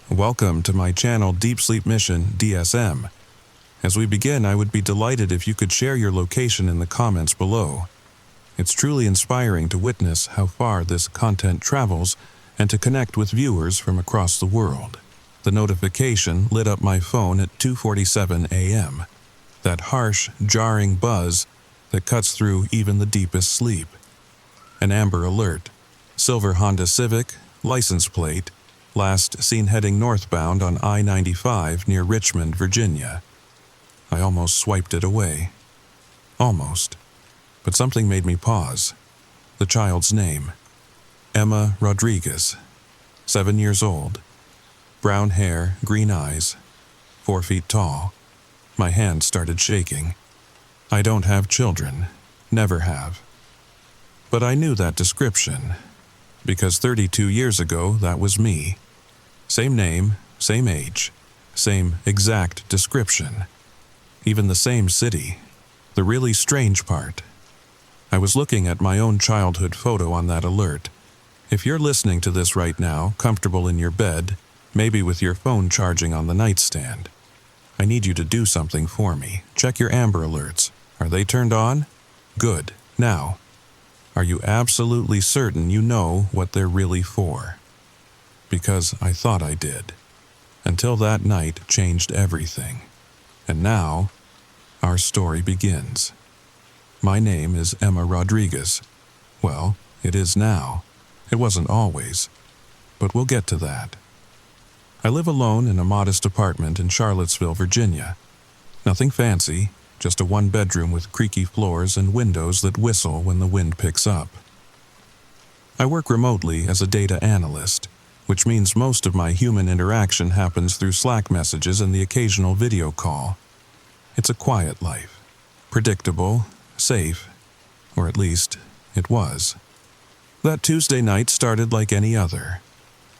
Welcome to my Channel Deep Sleep Mission-DSM. As we begin, I would be delighted if you could share your location in the comments below. It's truly inspiring to witness how far this content travels and to connect with viewers from across the world. The notification lit up my phone at 2:47 a.m. That harsh, jarring buzz that cuts through even the deepest sleep. An Amber Alert. Silver Honda Civic, license plate, last seen heading northbound on I-95 near Richmond, Virginia. I almost swiped it away. Almost. But something made me pause. The child's name. Emma Rodriguez. 7 years old. Brown hair, green eyes. 4 feet tall. My hand started shaking. I don't have children. Never have. But I knew that description. Because 32 years ago, that was me. Same name, same age, same exact description. Even the same city. The really strange part. I was looking at my own childhood photo on that alert. If you're listening to this right now, comfortable in your bed, maybe with your phone charging on the nightstand, I need you to do something for me. Check your Amber Alerts. Are they turned on? Good. Now, are you absolutely certain you know what they're really for? Because I thought I did. Until that night changed everything. And now, our story begins. My name is Emma Rodriguez. Well, it is now. It wasn't always. But we'll get to that. I live alone in a modest apartment in Charlottesville, Virginia. Nothing fancy, just a one-bedroom with creaky floors and windows that whistle when the wind picks up. I work remotely as a data analyst, which means most of my human interaction happens through Slack messages and the occasional video call. It's a quiet life. Predictable, safe, or at least, it was. That Tuesday night started like any other.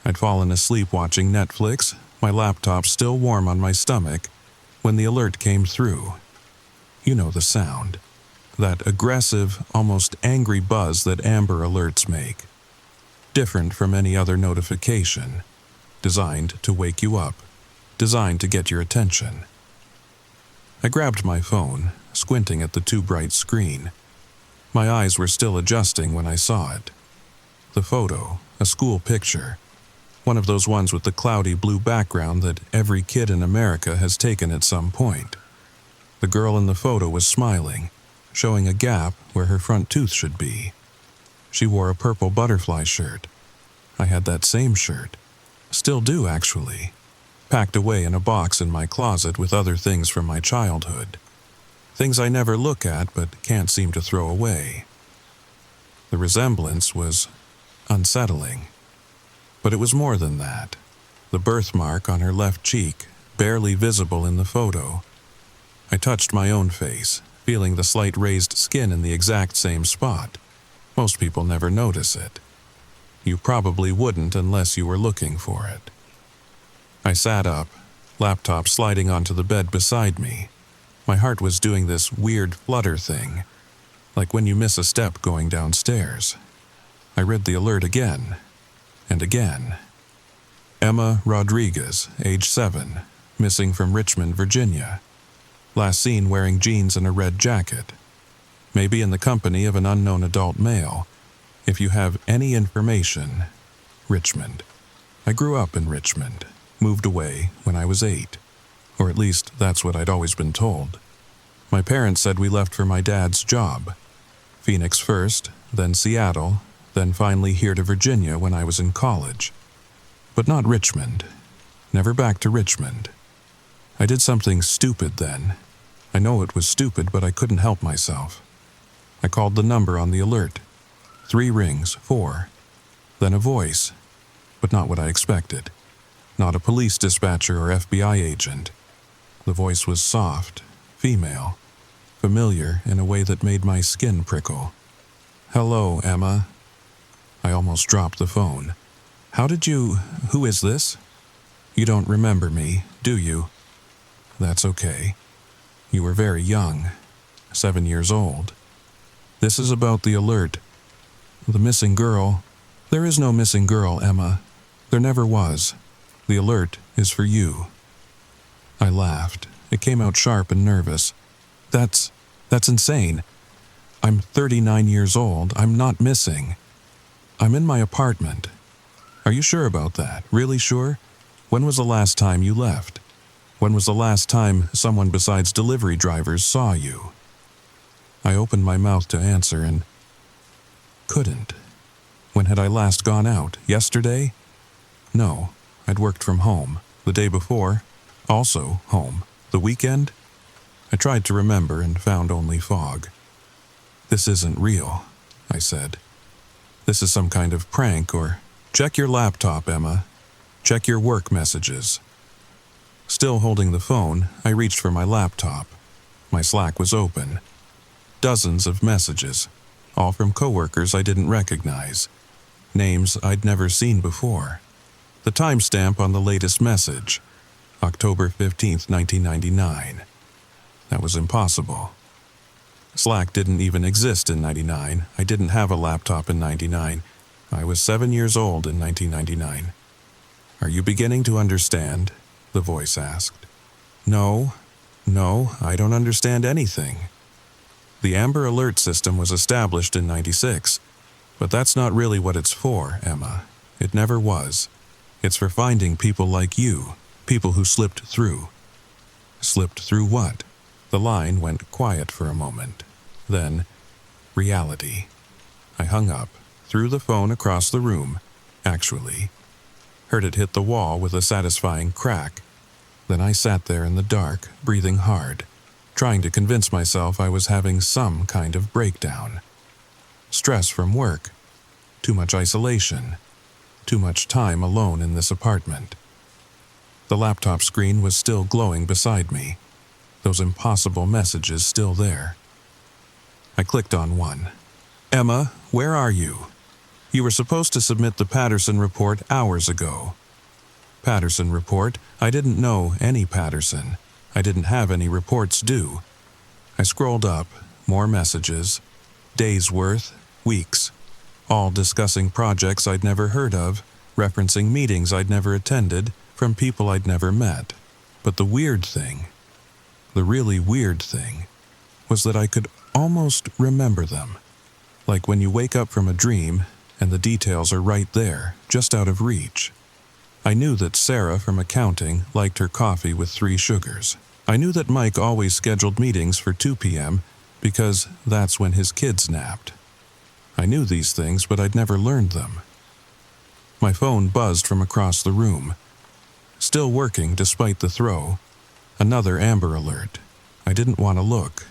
I'd fallen asleep watching Netflix, my laptop still warm on my stomach, when the alert came through. You know the sound. That aggressive, almost angry buzz that Amber Alerts make. Different from any other notification. Designed to wake you up. Designed to get your attention. I grabbed my phone, squinting at the too bright screen. My eyes were still adjusting when I saw it. The photo, a school picture. One of those ones with the cloudy blue background that every kid in America has taken at some point. The girl in the photo was smiling, showing a gap where her front tooth should be. She wore a purple butterfly shirt. I had that same shirt. Still do, actually. Packed away in a box in my closet with other things from my childhood. Things I never look at but can't seem to throw away. The resemblance was unsettling. But it was more than that. The birthmark on her left cheek, barely visible in the photo. I touched my own face, feeling the slight raised skin in the exact same spot. Most people never notice it. You probably wouldn't unless you were looking for it. I sat up, laptop sliding onto the bed beside me. My heart was doing this weird flutter thing, like when you miss a step going downstairs. I read the alert again, and again. Emma Rodriguez, age 7, missing from Richmond, Virginia. Last seen wearing jeans and a red jacket. Maybe in the company of an unknown adult male. If you have any information, Richmond. I grew up in Richmond, moved away when I was 8. Or at least that's what I'd always been told. My parents said we left for my dad's job. Phoenix first, then Seattle, then finally here to Virginia when I was in college. But not Richmond. Never back to Richmond. I did something stupid then. I know it was stupid, but I couldn't help myself. I called the number on the alert. 3 rings, 4. Then a voice, but not what I expected. Not a police dispatcher or FBI agent. The voice was soft, female, familiar in a way that made my skin prickle. "Hello, Emma." I almost dropped the phone. Who is this? You don't remember me, do you? That's okay. You were very young, 7 years old. This is about the alert. The missing girl. There is no missing girl, Emma. There never was. The alert is for you." I laughed. It came out sharp and nervous. That's insane. I'm 39 years old. I'm not missing. I'm in my apartment. Are you sure about that? Really sure? When was the last time you left? When was the last time someone besides delivery drivers saw you?" I opened my mouth to answer and couldn't. When had I last gone out? Yesterday? No, I'd worked from home. The day before, also home. The weekend? I tried to remember and found only fog. "This isn't real," I said. "This is some kind of prank or..." "Check your laptop, Emma. Check your work messages." Still holding the phone, I reached for my laptop. My Slack was open. Dozens of messages, all from coworkers I didn't recognize. Names I'd never seen before. The timestamp on the latest message, October 15th, 1999. That was impossible. Slack didn't even exist in '99. I didn't have a laptop in '99. I was 7 years old in 1999. "Are you beginning to understand?" the voice asked. No, I don't understand anything." The Amber Alert system was established in '96, but that's not really what it's for, Emma. It never was. It's for finding people like you, people who slipped through. Slipped through what? The line went quiet for a moment. Then, reality. I hung up, threw the phone across the room, actually. Heard it hit the wall with a satisfying crack. Then I sat there in the dark, breathing hard, trying to convince myself I was having some kind of breakdown. Stress from work, too much isolation, too much time alone in this apartment. The laptop screen was still glowing beside me, those impossible messages still there. I clicked on one. "Emma, where are you? You were supposed to submit the Patterson report hours ago." Patterson report? I didn't know any Patterson. I didn't have any reports due. I scrolled up, more messages. Days worth, weeks. All discussing projects I'd never heard of, referencing meetings I'd never attended, from people I'd never met. But the weird thing, the really weird thing, was that I could almost remember them. Like when you wake up from a dream, and the details are right there, just out of reach. I knew that Sarah from accounting liked her coffee with 3 sugars. I knew that Mike always scheduled meetings for 2 p.m. because that's when his kids napped. I knew these things, but I'd never learned them. My phone buzzed from across the room. Still working despite the throw. Another Amber Alert. I didn't want to look.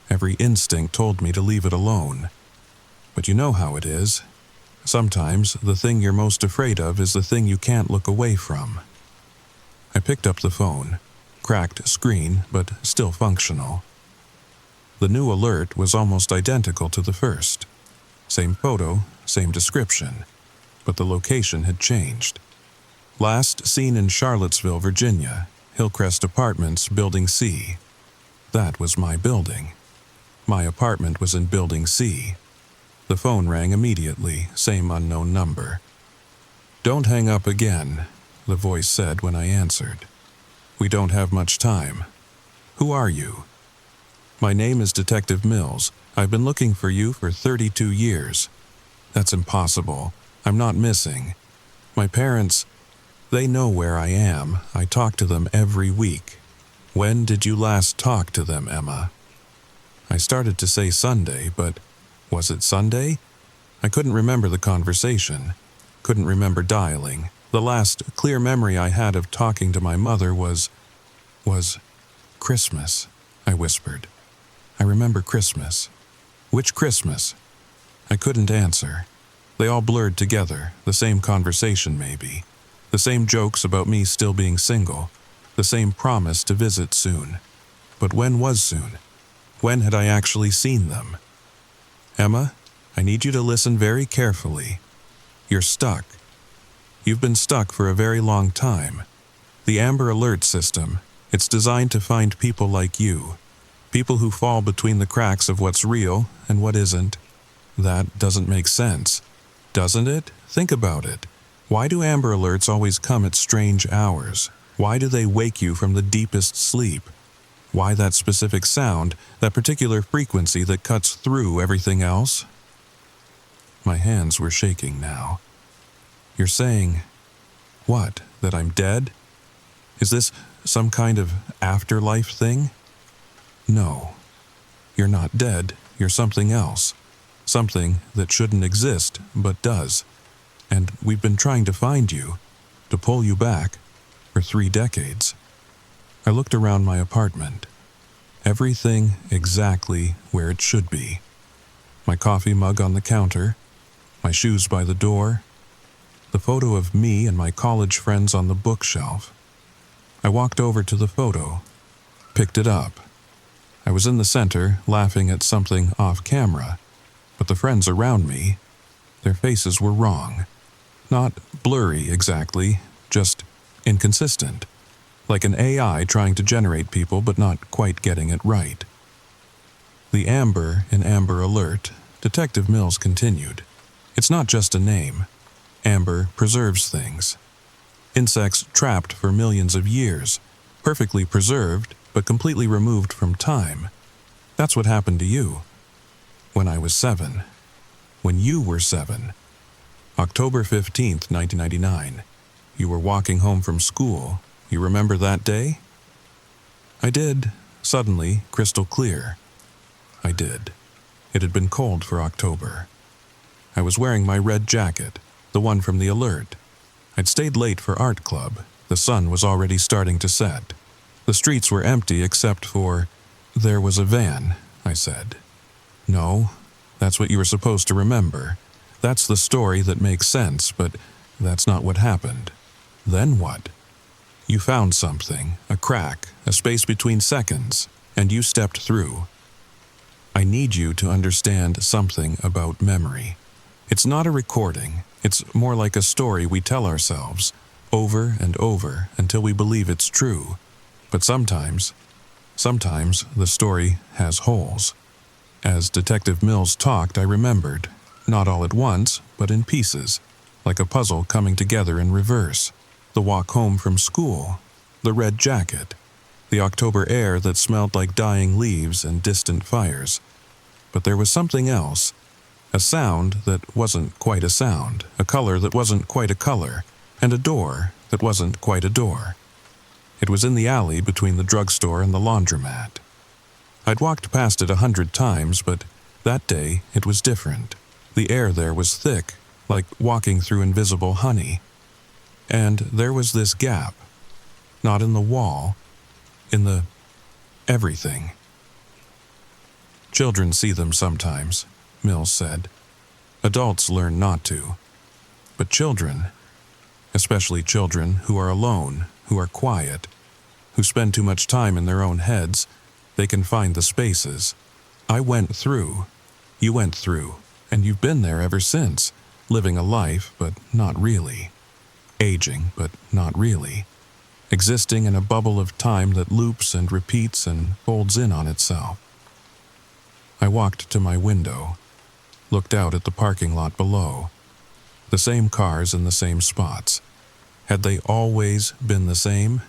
Every instinct told me to leave it alone. But you know how it is. Sometimes the thing you're most afraid of is the thing you can't look away from. I picked up the phone. Cracked screen, but still functional. The new alert was almost identical to the first. Same photo, same description, but the location had changed. Last seen in Charlottesville, Virginia, Hillcrest Apartments, Building C. That was my building. My apartment was in Building C. The phone rang immediately, same unknown number. "Don't hang up again," the voice said when I answered. "We don't have much time. Who are you?" "My name is Detective Mills. I've been looking for you for 32 years. "That's impossible. I'm not missing. My parents, they know where I am. I talk to them every week." "When did you last talk to them, Emma?" I started to say Sunday, but was it Sunday? I couldn't remember the conversation. Couldn't remember dialing. The last clear memory I had of talking to my mother was Christmas, I whispered. "I remember Christmas." "Which Christmas?" I couldn't answer. They all blurred together, the same conversation maybe. The same jokes about me still being single. The same promise to visit soon. But when was soon? When had I actually seen them? "Emma, I need you to listen very carefully. You're stuck. You've been stuck for a very long time. The Amber Alert system, it's designed to find people like you. People who fall between the cracks of what's real and what isn't. That doesn't make sense, doesn't it? Think about it. Why do Amber Alerts always come at strange hours? Why do they wake you from the deepest sleep? Why that specific sound, that particular frequency that cuts through everything else? My hands were shaking now. You're saying, what, that I'm dead? Is this some kind of afterlife thing? No. You're not dead, you're something else. Something that shouldn't exist, but does. And we've been trying to find you, to pull you back, for 3 decades. I looked around my apartment. Everything exactly where it should be. My coffee mug on the counter, my shoes by the door, the photo of me and my college friends on the bookshelf. I walked over to the photo, picked it up. I was in the center, laughing at something off camera, but the friends around me, their faces were wrong. Not blurry exactly, just inconsistent. Like an AI trying to generate people but not quite getting it right. The Amber in Amber Alert, Detective Mills continued. It's not just a name. Amber preserves things. Insects trapped for millions of years, perfectly preserved but completely removed from time. That's what happened to you. When I was 7. When you were 7. October 15th, 1999. You were walking home from school. You remember that day? I did, suddenly, crystal clear. I did. It had been cold for October. I was wearing my red jacket, the one from the alert. I'd stayed late for art club. The sun was already starting to set. The streets were empty except for, there was a van, I said. No, that's what you were supposed to remember. That's the story that makes sense, but that's not what happened. Then what? You found something, a crack, a space between seconds, and you stepped through. I need you to understand something about memory. It's not a recording. It's more like a story we tell ourselves, over and over, until we believe it's true. But sometimes the story has holes. As Detective Mills talked, I remembered, not all at once, but in pieces, like a puzzle coming together in reverse. The walk home from school, the red jacket, the October air that smelled like dying leaves and distant fires. But there was something else, a sound that wasn't quite a sound, a color that wasn't quite a color, and a door that wasn't quite a door. It was in the alley between the drugstore and the laundromat. I'd walked past it 100 times, but that day it was different. The air there was thick, like walking through invisible honey. And there was this gap, not in the wall, in the everything. Children see them sometimes, Mills said. Adults learn not to. But children, especially children who are alone, who are quiet, who spend too much time in their own heads, they can find the spaces. I went through, you went through, and you've been there ever since, living a life, but not really. Aging, but not really. Existing in a bubble of time that loops and repeats and folds in on itself. I walked to my window, looked out at the parking lot below. The same cars in the same spots. Had they always been the same?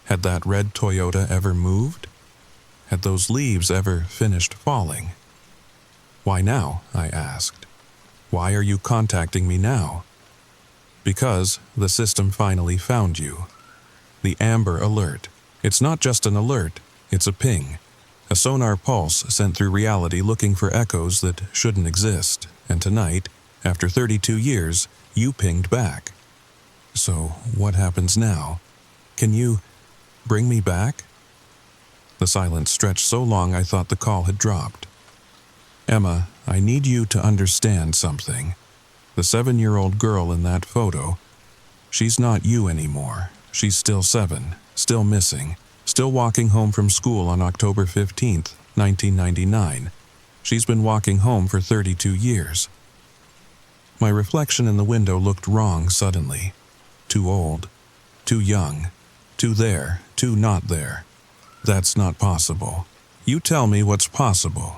Had that red Toyota ever moved? Had those leaves ever finished falling? Why now? I asked. Why are you contacting me now? Because the system finally found you. The Amber Alert. It's not just an alert, it's a ping. A sonar pulse sent through reality looking for echoes that shouldn't exist. And tonight, after 32 years, you pinged back. So, what happens now? Can you bring me back? The silence stretched so long I thought the call had dropped. Emma, I need you to understand something. The 7-year-old girl in that photo, she's not you anymore. She's still 7, still missing, still walking home from school on October 15th, 1999. She's been walking home for 32 years. My reflection in the window looked wrong suddenly. Too old, too young, too there, too not there. That's not possible. You tell me what's possible.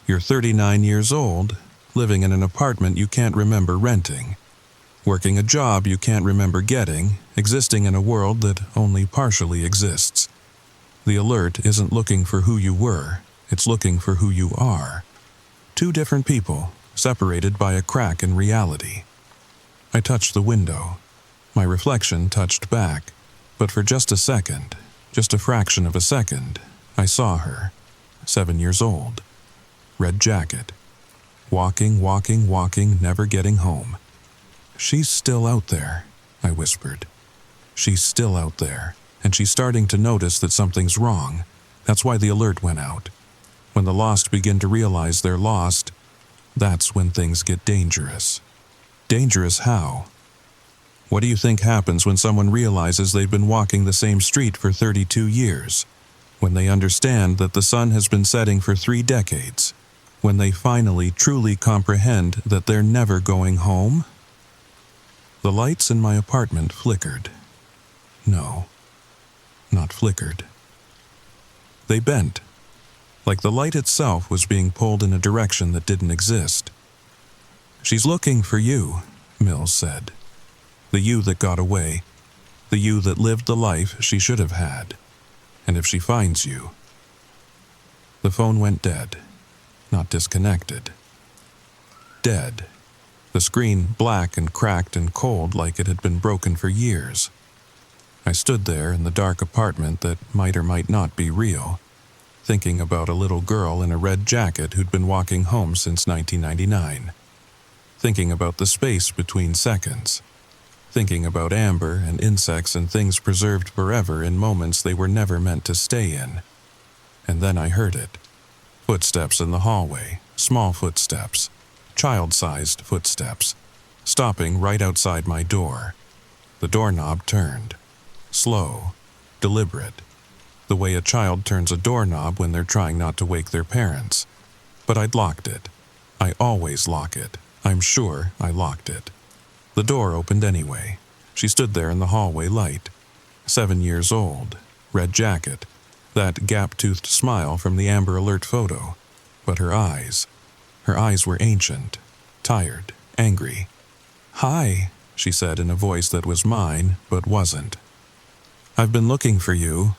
You're 39 years old, living in an apartment you can't remember renting. Working a job you can't remember getting, existing in a world that only partially exists. The alert isn't looking for who you were, it's looking for who you are. Two different people, separated by a crack in reality. I touched the window. My reflection touched back, but for just a second, just a fraction of a second, I saw her, 7 years old. Red jacket. Walking, never getting home. She's still out there, I whispered. She's still out there, and she's starting to notice that something's wrong. That's why the alert went out. When the lost begin to realize they're lost, that's when things get dangerous. Dangerous how? What do you think happens when someone realizes they've been walking the same street for 32 years? When they understand that the sun has been setting for 3 decades? When they finally truly comprehend that they're never going home? The lights in my apartment flickered. No, not flickered. They bent, like the light itself was being pulled in a direction that didn't exist. She's looking for you, Mills said. The you that got away, the you that lived the life she should have had. And if she finds you... The phone went dead, not disconnected. Dead. The screen black and cracked and cold like it had been broken for years. I stood there in the dark apartment that might or might not be real, thinking about a little girl in a red jacket who'd been walking home since 1999. Thinking about the space between seconds. Thinking about amber and insects and things preserved forever in moments they were never meant to stay in. And then I heard it. Footsteps in the hallway, small footsteps. Child-sized footsteps, stopping right outside my door. The doorknob turned. Slow, deliberate, the way a child turns a doorknob when they're trying not to wake their parents. But I'd locked it. I always lock it. I'm sure I locked it. The door opened anyway. She stood there in the hallway light. 7 years old, red jacket, that gap-toothed smile from the Amber Alert photo. But her eyes were ancient, tired, angry. "Hi," she said in a voice that was mine, but wasn't. "I've been looking for you."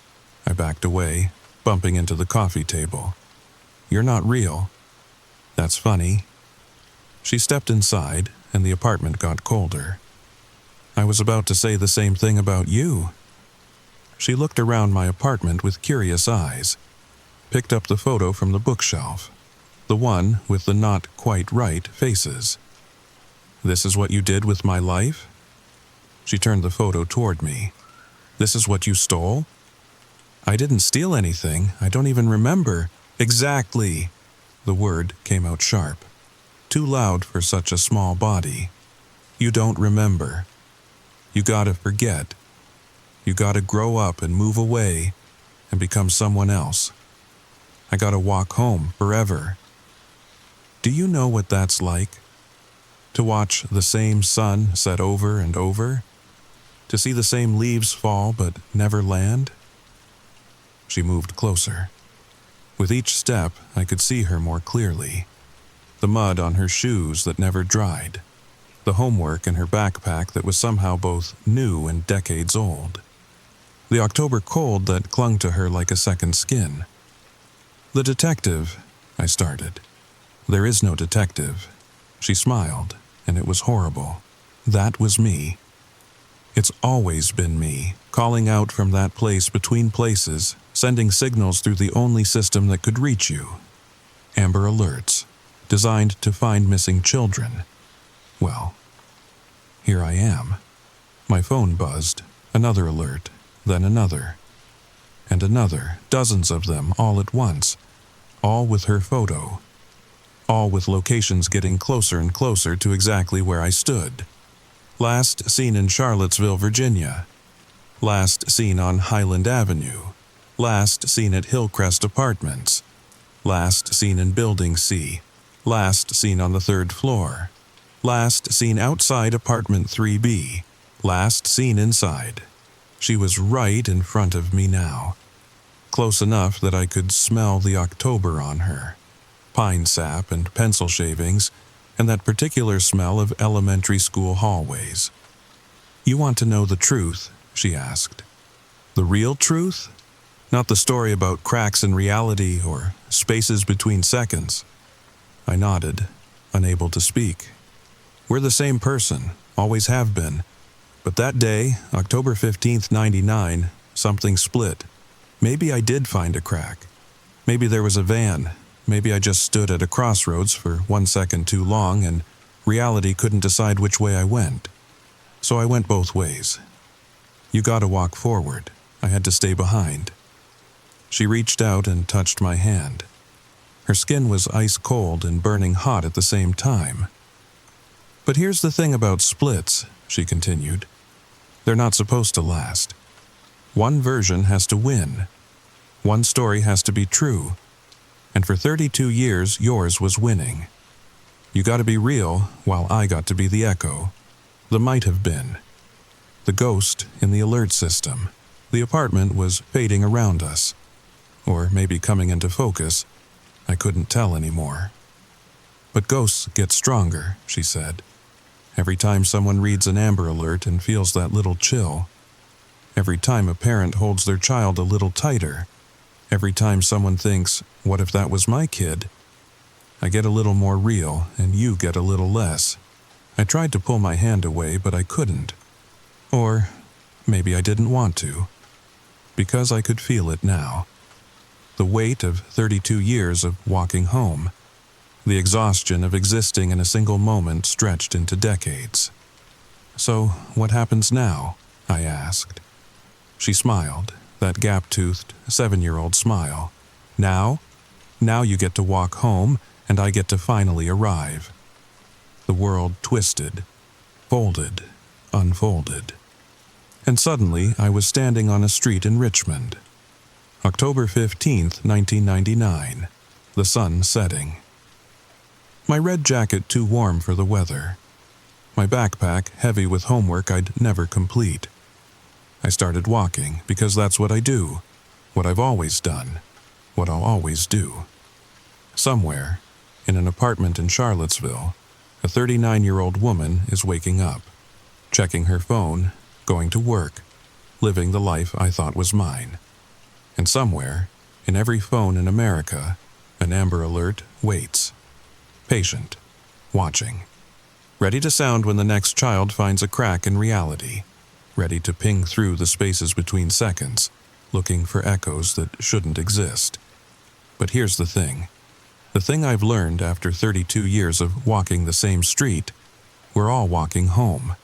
I backed away, bumping into the coffee table. "You're not real." "That's funny." She stepped inside, and the apartment got colder. "I was about to say the same thing about you." She looked around my apartment with curious eyes, picked up the photo from the bookshelf. The one with the not quite right faces. "This is what you did with my life?" She turned the photo toward me. "This is what you stole?" "I didn't steal anything. I don't even remember." "Exactly." The word came out sharp. Too loud for such a small body. "You don't remember. You gotta forget. You gotta grow up and move away and become someone else. I gotta walk home forever." Do you know what that's like? To watch the same sun set over and over? To see the same leaves fall but never land? She moved closer. With each step, I could see her more clearly. The mud on her shoes that never dried. The homework in her backpack that was somehow both new and decades old. The October cold that clung to her like a second skin. "The detective," I started. "There is no detective." She smiled, and it was horrible. That was me. It's always been me, calling out from that place between places, sending signals through the only system that could reach you. Amber Alerts, designed to find missing children. Well, here I am. My phone buzzed, another alert, then another. And another, dozens of them all at once, all with her photo. All with locations getting closer and closer to exactly where I stood. Last seen in Charlottesville, Virginia. Last seen on Highland Avenue. Last seen at Hillcrest Apartments. Last seen in Building C. Last seen on the 3rd floor. Last seen outside apartment 3B. Last seen inside. She was right in front of me now. Close enough that I could smell the October on her. Pine sap and pencil shavings, and that particular smell of elementary school hallways. "You want to know the truth?" she asked. "The real truth? Not the story about cracks in reality or spaces between seconds?" I nodded, unable to speak. We're the same person, always have been. But that day, October 15th, 99, something split. Maybe I did find a crack. Maybe there was a van. Maybe I just stood at a crossroads for 1 second too long and reality couldn't decide which way I went. So I went both ways. "You gotta walk forward. I had to stay behind." She reached out and touched my hand. Her skin was ice cold and burning hot at the same time. "But here's the thing about splits," she continued. "They're not supposed to last. One version has to win. One story has to be true. And for 32 years, yours was winning. You got to be real, while I got to be the echo. The might have been. The ghost in the alert system. The apartment was fading around us. Or maybe coming into focus. I couldn't tell anymore. But ghosts get stronger," she said. "Every time someone reads an Amber Alert and feels that little chill. Every time a parent holds their child a little tighter. Every time someone thinks, what if that was my kid? I get a little more real, and you get a little less." I tried to pull my hand away, but I couldn't. Or maybe I didn't want to. Because I could feel it now. The weight of 32 years of walking home. The exhaustion of existing in a single moment stretched into decades. "So, what happens now?" I asked. She smiled, that gap-toothed 7-year-old smile. "Now? Now you get to walk home, and I get to finally arrive." The world twisted, folded, unfolded. And suddenly I was standing on a street in Richmond. October 15th, 1999. The sun setting. My red jacket too warm for the weather. My backpack heavy with homework I'd never complete. I started walking because that's what I do, what I've always done, what I'll always do. Somewhere, in an apartment in Charlottesville, a 39-year-old woman is waking up, checking her phone, going to work, living the life I thought was mine. And somewhere, in every phone in America, an Amber Alert waits. Patient, watching, ready to sound when the next child finds a crack in reality, ready to ping through the spaces between seconds, looking for echoes that shouldn't exist. But here's the thing I've learned after 32 years of walking the same street, we're all walking home.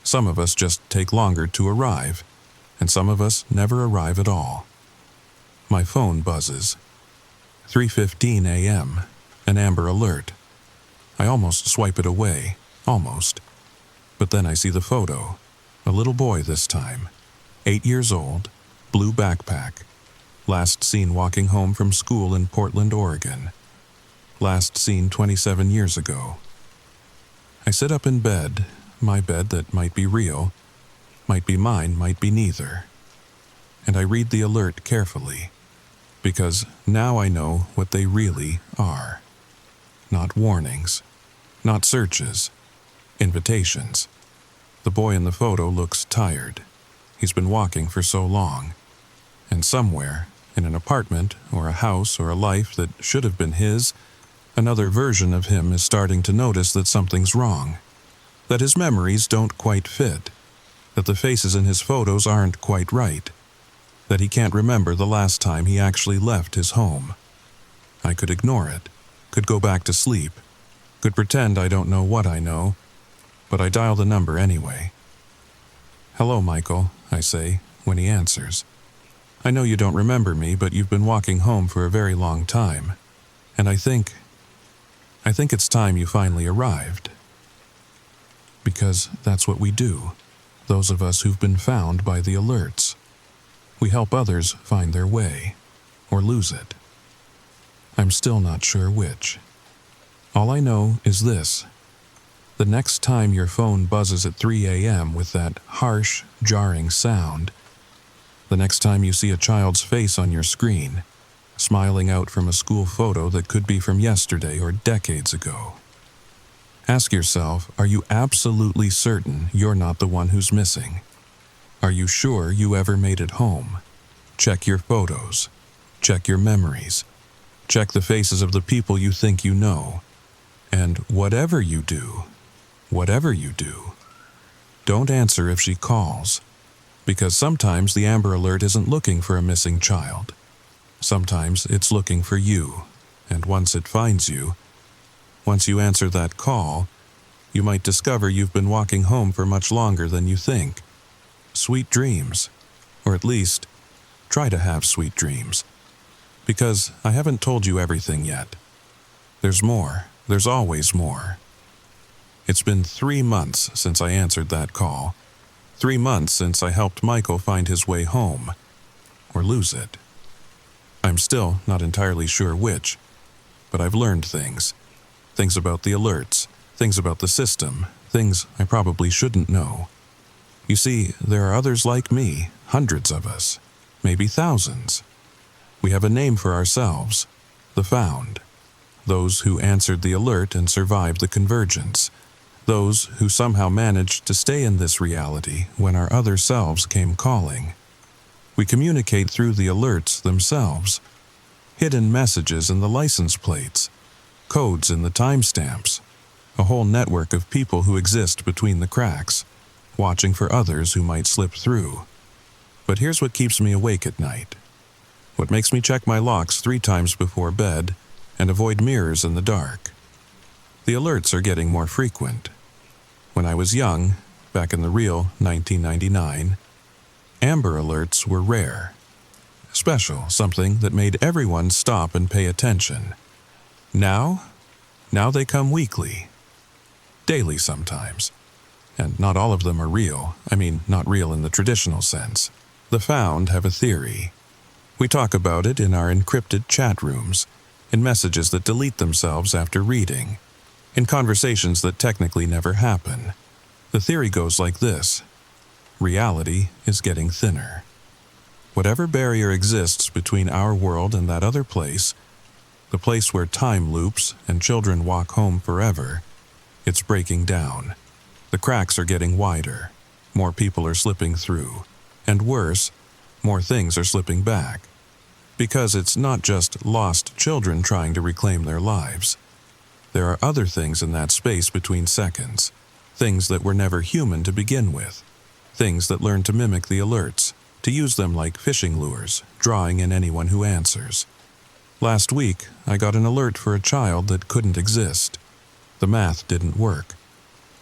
Some of us just take longer to arrive, and some of us never arrive at all. My phone buzzes. 3:15 a.m., an Amber Alert. I almost swipe it away, almost. But then I see the photo. A little boy this time. 8 years old, blue backpack. Last seen walking home from school in Portland, Oregon. Last seen 27 years ago. I sit up in bed, my bed that might be real, might be mine, might be neither. And I read the alert carefully, because now I know what they really are. Not warnings, not searches, invitations. The boy in the photo looks tired. He's been walking for so long. And somewhere, in an apartment or a house or a life that should have been his, another version of him is starting to notice that something's wrong. That his memories don't quite fit. That the faces in his photos aren't quite right. That he can't remember the last time he actually left his home. I could ignore it, could go back to sleep, could pretend I don't know what I know, but I dial the number anyway. "Hello, Michael," I say, when he answers. "I know you don't remember me, but you've been walking home for a very long time, and I think it's time you finally arrived." Because that's what we do, those of us who've been found by the alerts. We help others find their way, or lose it. I'm still not sure which. All I know is this. The next time your phone buzzes at 3 a.m. with that harsh, jarring sound, the next time you see a child's face on your screen, smiling out from a school photo that could be from yesterday or decades ago, Ask yourself, are you absolutely certain you're not the one who's missing? Are you sure you ever made it home? Check your photos. Check your memories. Check the faces of the people you think you know. And whatever you do, don't answer if she calls. Because sometimes the Amber Alert isn't looking for a missing child. Sometimes it's looking for you. And once it finds you, once you answer that call, you might discover you've been walking home for much longer than you think. Sweet dreams. Or at least, try to have sweet dreams. Because I haven't told you everything yet. There's more. There's always more. It's been 3 months since I answered that call. 3 months since I helped Michael find his way home. Or lose it. I'm still not entirely sure which, but I've learned things. Things about the alerts, things about the system, things I probably shouldn't know. You see, there are others like me, hundreds of us, maybe thousands. We have a name for ourselves, the Found. Those who answered the alert and survived the convergence. Those who somehow managed to stay in this reality when our other selves came calling. We communicate through the alerts themselves. Hidden messages in the license plates. Codes in the timestamps. A whole network of people who exist between the cracks, watching for others who might slip through. But here's what keeps me awake at night. What makes me check my locks 3 times before bed and avoid mirrors in the dark. The alerts are getting more frequent. When I was young, back in the real 1999, Amber Alerts were rare. Special, something that made everyone stop and pay attention. Now they come weekly. Daily sometimes. And not all of them are real. I mean, not real in the traditional sense. The Found have a theory. We talk about it in our encrypted chat rooms, in messages that delete themselves after reading, in conversations that technically never happen. The theory goes like this. Reality is getting thinner. Whatever barrier exists between our world and that other place, the place where time loops and children walk home forever, it's breaking down. The cracks are getting wider. More people are slipping through. And worse, more things are slipping back. Because it's not just lost children trying to reclaim their lives. There are other things in that space between seconds. Things that were never human to begin with. Things that learn to mimic the alerts, to use them like fishing lures, drawing in anyone who answers. Last week, I got an alert for a child that couldn't exist. The math didn't work.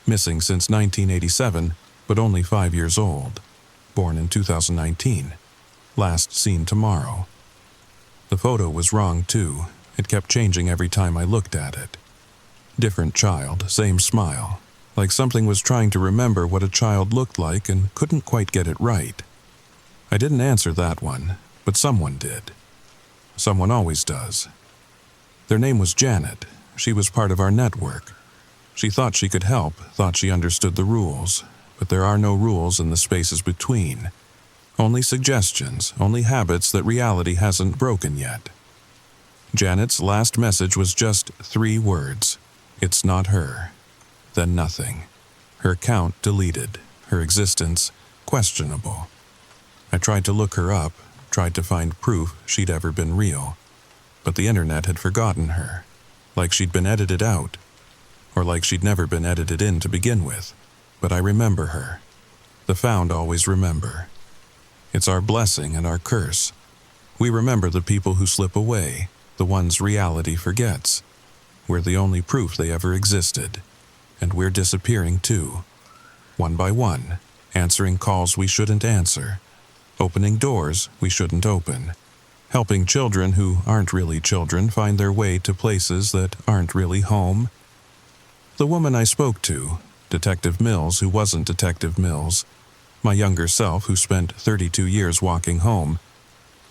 Missing since 1987, but only 5 years old. Born in 2019. Last seen tomorrow. The photo was wrong too. It kept changing every time I looked at it. Different child, same smile. Like something was trying to remember what a child looked like and couldn't quite get it right. I didn't answer that one, but someone did. Someone always does. Their name was Janet. She was part of our network. She thought she could help, thought she understood the rules, but there are no rules in the spaces between. Only suggestions, only habits that reality hasn't broken yet. Janet's last message was just 3 words. It's not her. Then nothing. Her account deleted. Her existence questionable. I tried to look her up, tried to find proof she'd ever been real. But the internet had forgotten her. Like she'd been edited out. Or like she'd never been edited in to begin with. But I remember her. The Found always remember. It's our blessing and our curse. We remember the people who slip away, the ones reality forgets. We're the only proof they ever existed. And we're disappearing too. One by one, answering calls we shouldn't answer. Opening doors we shouldn't open. Helping children who aren't really children find their way to places that aren't really home. The woman I spoke to, Detective Mills who wasn't Detective Mills, my younger self who spent 32 years walking home,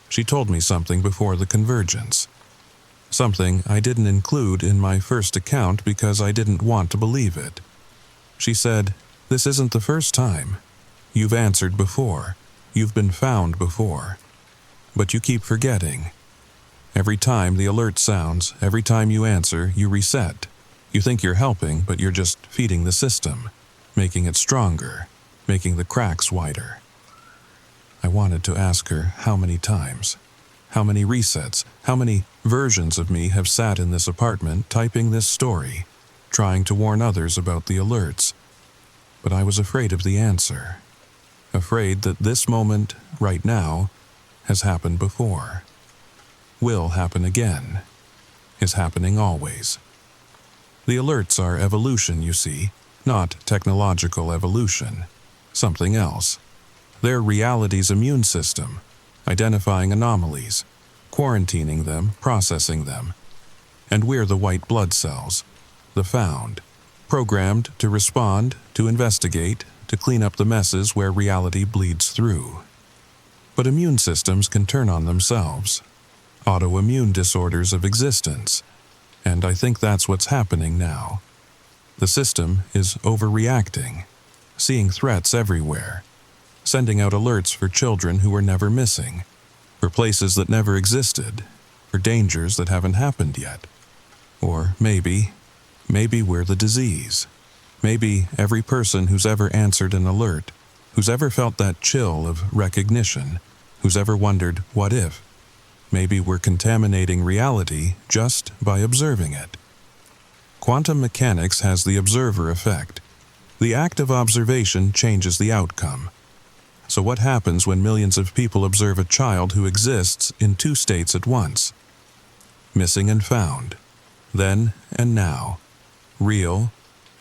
she told me something before the convergence. Something I didn't include in my first account because I didn't want to believe it. She said, "This isn't the first time. You've answered before. You've been found before. But you keep forgetting. Every time the alert sounds, every time you answer, you reset. You think you're helping, but you're just feeding the system, making it stronger, making the cracks wider. I wanted to ask her how many times, how many resets, how many versions of me have sat in this apartment typing this story, trying to warn others about the alerts. But I was afraid of the answer, afraid that this moment, right now, has happened before, will happen again, is happening always. The alerts are evolution, you see, not technological evolution, something else. They're reality's immune system, identifying anomalies, quarantining them, processing them. And we're the white blood cells, the found, programmed to respond, to investigate, to clean up the messes where reality bleeds through. But immune systems can turn on themselves, autoimmune disorders of existence, and I think that's what's happening now. The system is overreacting, seeing threats everywhere, sending out alerts for children who were never missing, for places that never existed, for dangers that haven't happened yet. Or maybe we're the disease. Maybe every person who's ever answered an alert, who's ever felt that chill of recognition, who's ever wondered, what if? Maybe we're contaminating reality just by observing it. Quantum mechanics has the observer effect. The act of observation changes the outcome. So what happens when millions of people observe a child who exists in two states at once? Missing and found. Then and now. Real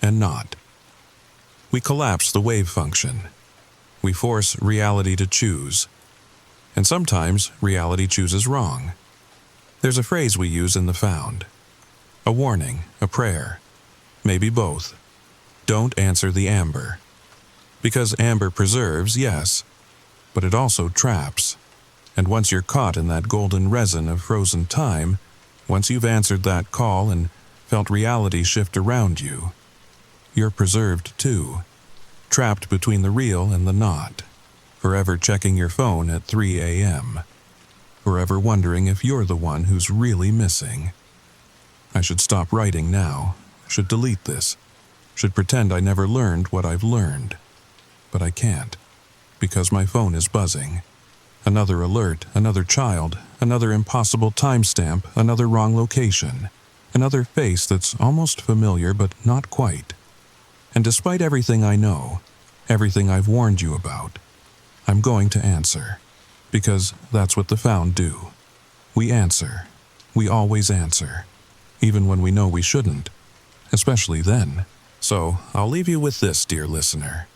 and not. We collapse the wave function. We force reality to choose. And sometimes reality chooses wrong. There's a phrase we use in the found. A warning, a prayer. Maybe both. Don't answer the amber. Because amber preserves, yes, but it also traps. And once you're caught in that golden resin of frozen time, once you've answered that call and felt reality shift around you, you're preserved too, trapped between the real and the not, forever checking your phone at 3 a.m., forever wondering if you're the one who's really missing. I should stop writing now, should delete this, should pretend I never learned what I've learned. But I can't, because my phone is buzzing. Another alert, another child, another impossible timestamp, another wrong location, another face that's almost familiar but not quite. And despite everything I know, everything I've warned you about, I'm going to answer, because that's what the found do. We answer. We always answer, even when we know we shouldn't, especially then. So I'll leave you with this, dear listener.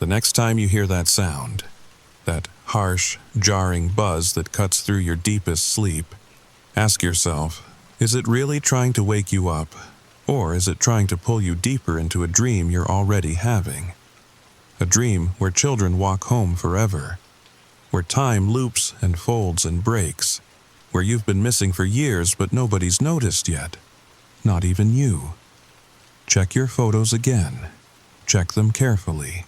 The next time you hear that sound, that harsh, jarring buzz that cuts through your deepest sleep, ask yourself, is it really trying to wake you up, or is it trying to pull you deeper into a dream you're already having? A dream where children walk home forever, where time loops and folds and breaks, where you've been missing for years but nobody's noticed yet, not even you. Check your photos again. Check them carefully.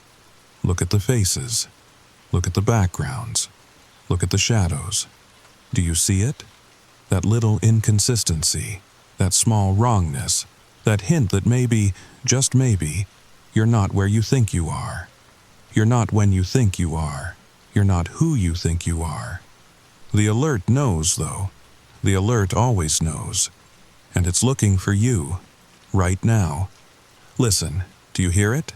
Look at the faces. Look at the backgrounds. Look at the shadows. Do you see it? That little inconsistency, that small wrongness, that hint that maybe, just maybe, you're not where you think you are. You're not when you think you are. You're not who you think you are. The alert knows, though. The alert always knows. And it's looking for you, right now. Listen, do you hear it?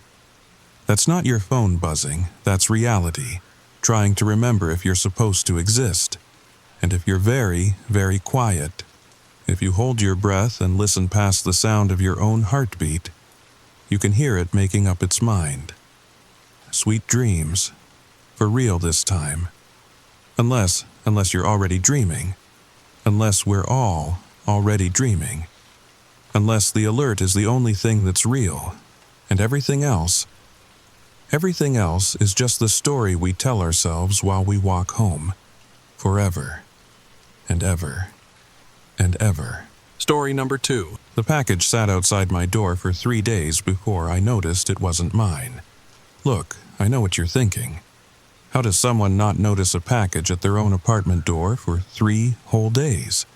That's not your phone buzzing, that's reality, trying to remember if you're supposed to exist. And if you're very, very quiet, if you hold your breath and listen past the sound of your own heartbeat, you can hear it making up its mind. Sweet dreams. For real this time. Unless you're already dreaming. Unless we're all already dreaming. Unless the alert is the only thing that's real, and everything else is just the story we tell ourselves while we walk home, forever, and ever, and ever. Story number 2. The package sat outside my door for 3 days before I noticed it wasn't mine. Look, I know what you're thinking. How does someone not notice a package at their own apartment door for 3 whole days?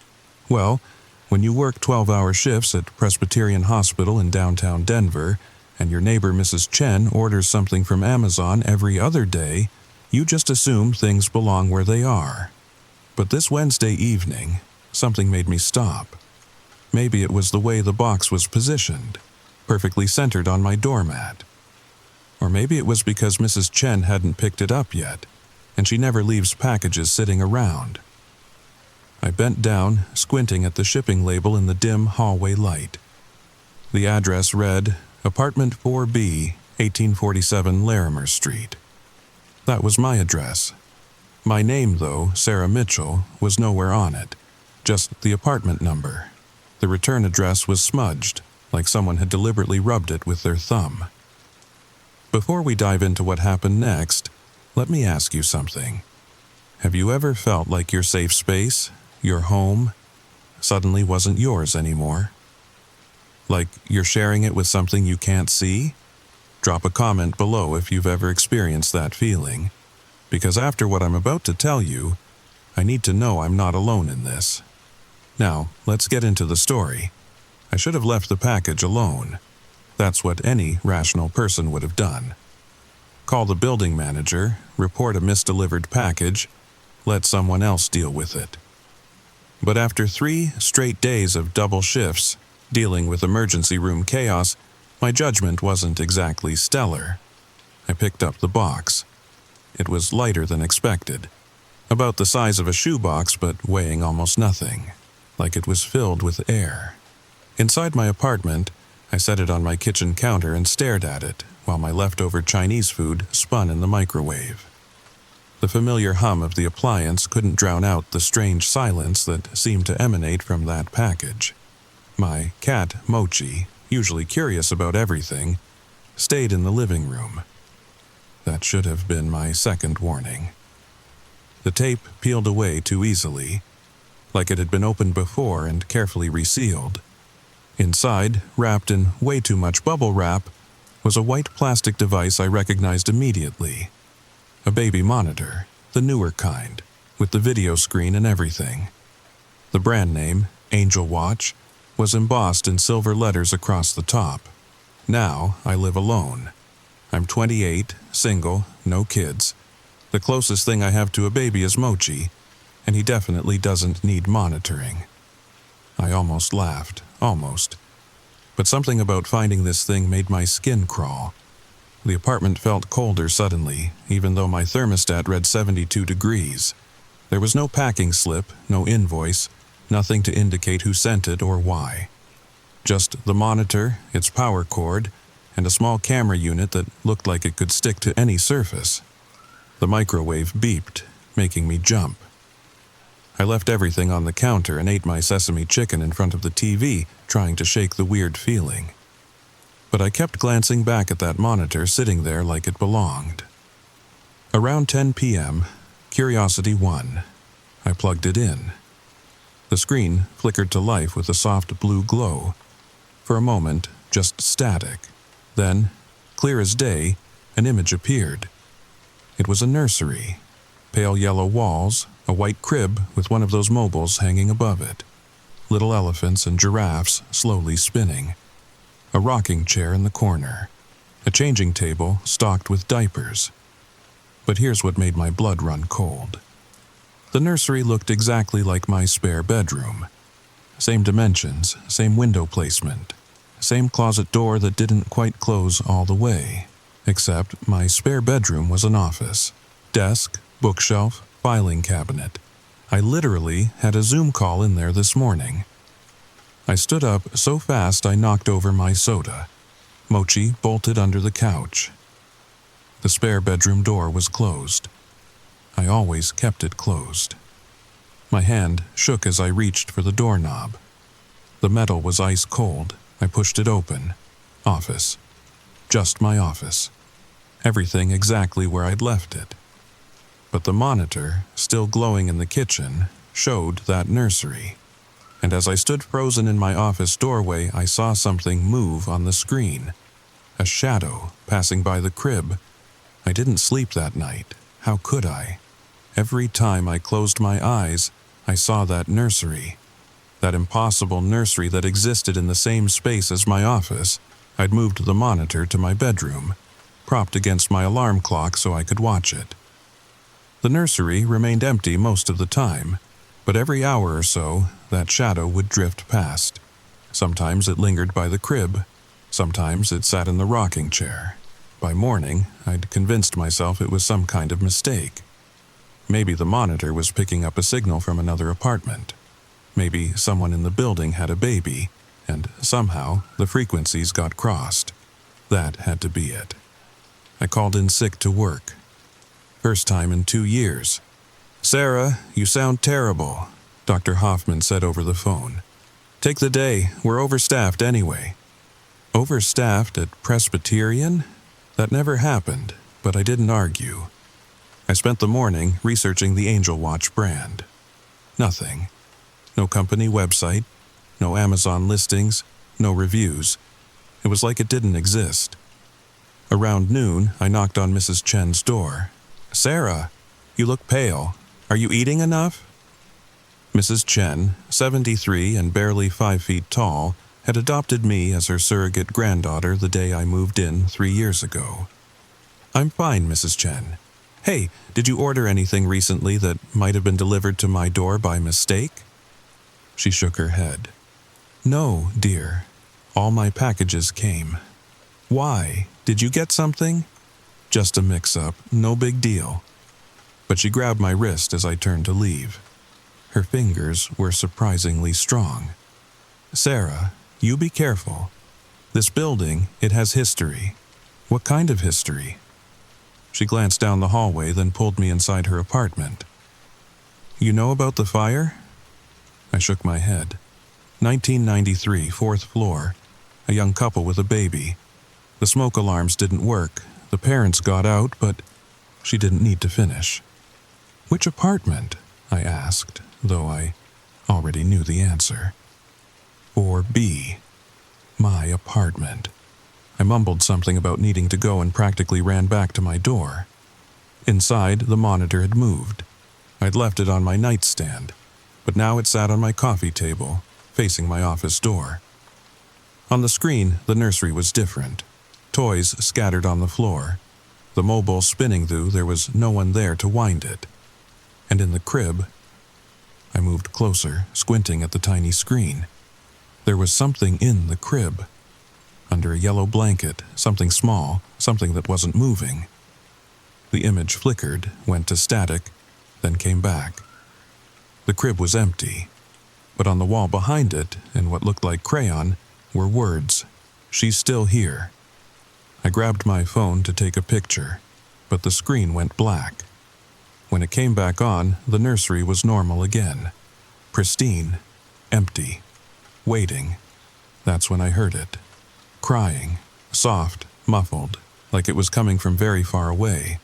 Well, When you work 12-hour shifts at Presbyterian Hospital in downtown Denver, and your neighbor Mrs. Chen orders something from Amazon every other day, you just assume things belong where they are. But this Wednesday evening, something made me stop. Maybe it was the way the box was positioned, perfectly centered on my doormat. Or maybe it was because Mrs. Chen hadn't picked it up yet, and she never leaves packages sitting around. I bent down, squinting at the shipping label in the dim hallway light. The address read, Apartment 4B, 1847 Larimer Street. That was my address. My name, though, Sarah Mitchell, was nowhere on it, just the apartment number. The return address was smudged, like someone had deliberately rubbed it with their thumb. Before we dive into what happened next, let me ask you something. Have you ever felt like your safe space, your home, suddenly wasn't yours anymore? Like you're sharing it with something you can't see? Drop a comment below if you've ever experienced that feeling, because after what I'm about to tell you, I need to know I'm not alone in this. Now, let's get into the story. I should have left the package alone. That's what any rational person would have done. Call the building manager, report a misdelivered package, let someone else deal with it. But after 3 straight days of double shifts, dealing with emergency room chaos, my judgment wasn't exactly stellar. I picked up the box. It was lighter than expected, about the size of a shoebox but weighing almost nothing, like it was filled with air. Inside my apartment, I set it on my kitchen counter and stared at it while my leftover Chinese food spun in the microwave. The familiar hum of the appliance couldn't drown out the strange silence that seemed to emanate from that package. My cat, Mochi, usually curious about everything, stayed in the living room. That should have been my second warning. The tape peeled away too easily, like it had been opened before and carefully resealed. Inside, wrapped in way too much bubble wrap, was a white plastic device I recognized immediately. A baby monitor, the newer kind, with the video screen and everything. The brand name, Angel Watch, was embossed in silver letters across the top. Now I live alone. I'm 28, single, no kids. The closest thing I have to a baby is Mochi, and he definitely doesn't need monitoring. I almost laughed, almost. But something about finding this thing made my skin crawl. The apartment felt colder suddenly, even though my thermostat read 72 degrees. There was no packing slip, no invoice, nothing to indicate who sent it or why. Just the monitor, its power cord, and a small camera unit that looked like it could stick to any surface. The microwave beeped, making me jump. I left everything on the counter and ate my sesame chicken in front of the TV, trying to shake the weird feeling. But I kept glancing back at that monitor sitting there like it belonged. Around 10 p.m., curiosity won. I plugged it in. The screen flickered to life with a soft blue glow. For a moment, just static. Then, clear as day, an image appeared. It was a nursery. Pale yellow walls, a white crib with one of those mobiles hanging above it. Little elephants and giraffes slowly spinning. A rocking chair in the corner. A changing table stocked with diapers. But here's what made my blood run cold. The nursery looked exactly like my spare bedroom. Same dimensions, same window placement, same closet door that didn't quite close all the way. Except my spare bedroom was an office. Desk, bookshelf, filing cabinet. I literally had a Zoom call in there this morning. I stood up so fast I knocked over my soda. Mochi bolted under the couch. The spare bedroom door was closed. I always kept it closed. My hand shook as I reached for the doorknob. The metal was ice cold. I pushed it open. Office. Just my office. Everything exactly where I'd left it. But the monitor, still glowing in the kitchen, showed that nursery. And as I stood frozen in my office doorway, I saw something move on the screen. A shadow passing by the crib. I didn't sleep that night. How could I? Every time I closed my eyes, I saw that nursery. That impossible nursery that existed in the same space as my office. I'd moved the monitor to my bedroom, propped against my alarm clock so I could watch it. The nursery remained empty most of the time, but every hour or so, that shadow would drift past. Sometimes it lingered by the crib, sometimes it sat in the rocking chair. By morning, I'd convinced myself it was some kind of mistake. Maybe the monitor was picking up a signal from another apartment. Maybe someone in the building had a baby, and somehow the frequencies got crossed. That had to be it. I called in sick to work. First time in 2 years. "Sarah, you sound terrible," Dr. Hoffman said over the phone. "Take the day. We're overstaffed anyway." Overstaffed at Presbyterian? That never happened, but I didn't argue. I spent the morning researching the Angel Watch brand. Nothing. No company website, no Amazon listings, no reviews. It was like it didn't exist. Around noon, I knocked on Mrs. Chen's door. "Sarah, you look pale. Are you eating enough?" Mrs. Chen, 73 and barely 5 feet tall, had adopted me as her surrogate granddaughter the day I moved in 3 years ago. "I'm fine, Mrs. Chen. Hey, did you order anything recently that might have been delivered to my door by mistake?" She shook her head. "No, dear. All my packages came." "Why? Did you get something?" "Just a mix-up, no big deal." But she grabbed my wrist as I turned to leave. Her fingers were surprisingly strong. "Sarah, you be careful. This building, it has history." "What kind of history?" She glanced down the hallway, then pulled me inside her apartment. "You know about the fire?" I shook my head. 1993, 4th floor. A young couple with a baby. The smoke alarms didn't work. The parents got out, but she didn't need to finish. "Which apartment?" I asked, though I already knew the answer. 4B. My apartment. I mumbled something about needing to go and practically ran back to my door. Inside, the monitor had moved. I'd left it on my nightstand, but now it sat on my coffee table, facing my office door. On the screen, the nursery was different. Toys scattered on the floor. The mobile spinning, though there was no one there to wind it. And in the crib, I moved closer, squinting at the tiny screen. There was something in the crib. Under a yellow blanket, something small, something that wasn't moving. The image flickered, went to static, then came back. The crib was empty, but on the wall behind it, in what looked like crayon, were words, "She's still here." I grabbed my phone to take a picture, but the screen went black. When it came back on, the nursery was normal again. Pristine, empty, waiting. That's when I heard it. Crying, soft, muffled, like it was coming from very far away,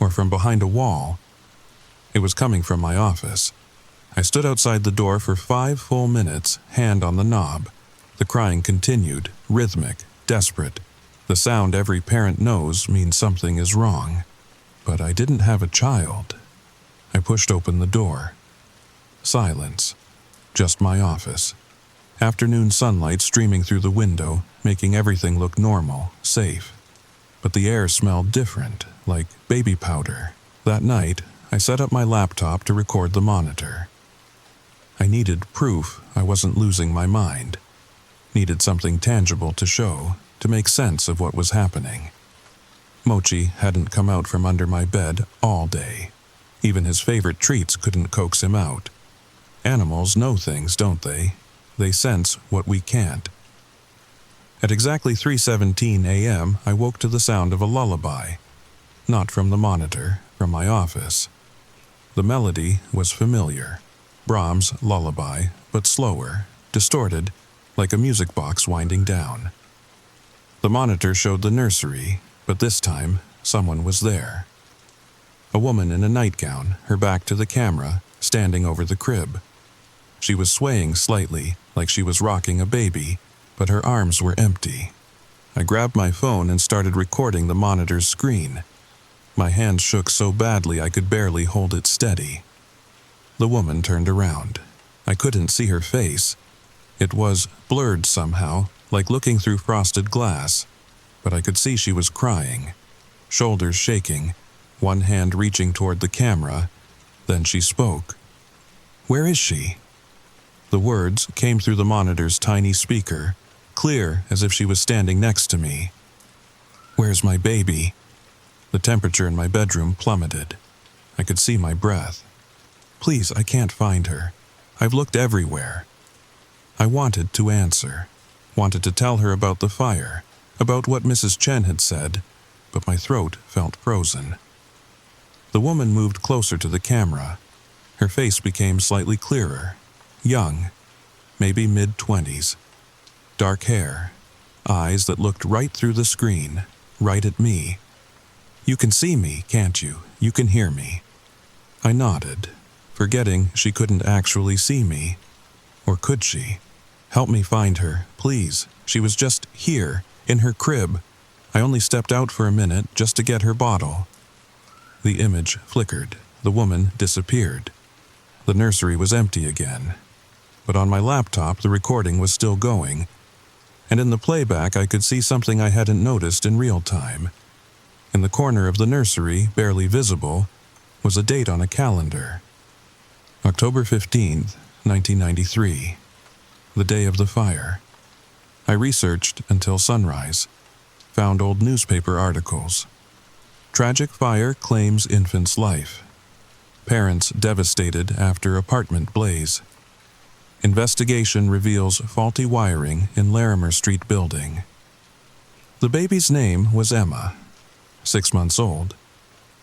or from behind a wall. It was coming from my office. I stood outside the door for 5 full minutes, hand on the knob. The crying continued, rhythmic, desperate. The sound every parent knows means something is wrong. But I didn't have a child. I pushed open the door. Silence. Just my office. Afternoon sunlight streaming through the window, making everything look normal, safe. But the air smelled different, like baby powder. That night, I set up my laptop to record the monitor. I needed proof I wasn't losing my mind. Needed something tangible to show, to make sense of what was happening. Mochi hadn't come out from under my bed all day. Even his favorite treats couldn't coax him out. Animals know things, don't they? They sense what we can't. At exactly 3:17 a.m., I woke to the sound of a lullaby. Not from the monitor, from my office. The melody was familiar. Brahms' lullaby, but slower, distorted, like a music box winding down. The monitor showed the nursery, but this time, someone was there. A woman in a nightgown, her back to the camera, standing over the crib. She was swaying slightly, like she was rocking a baby, but her arms were empty. I grabbed my phone and started recording the monitor's screen. My hands shook so badly I could barely hold it steady. The woman turned around. I couldn't see her face. It was blurred somehow, like looking through frosted glass, but I could see she was crying, shoulders shaking, one hand reaching toward the camera. Then she spoke. "Where is she?" The words came through the monitor's tiny speaker, clear as if she was standing next to me. "Where's my baby?" The temperature in my bedroom plummeted. I could see my breath. "Please, I can't find her. I've looked everywhere." I wanted to answer, wanted to tell her about the fire, about what Mrs. Chen had said, but my throat felt frozen. The woman moved closer to the camera. Her face became slightly clearer, young, maybe mid-20s. Dark hair, eyes that looked right through the screen, right at me. "You can see me, can't you? You can hear me." I nodded, forgetting she couldn't actually see me. Or could she? "Help me find her, please. She was just here, in her crib. I only stepped out for a minute just to get her bottle." The image flickered. The woman disappeared. The nursery was empty again. But on my laptop, the recording was still going, and in the playback I could see something I hadn't noticed in real time. In the corner of the nursery, barely visible, was a date on a calendar. October 15th, 1993. The day of the fire. I researched until sunrise. Found old newspaper articles. Tragic fire claims infant's life. Parents devastated after apartment blaze. Investigation reveals faulty wiring in Larimer Street building. The baby's name was Emma, 6 months old.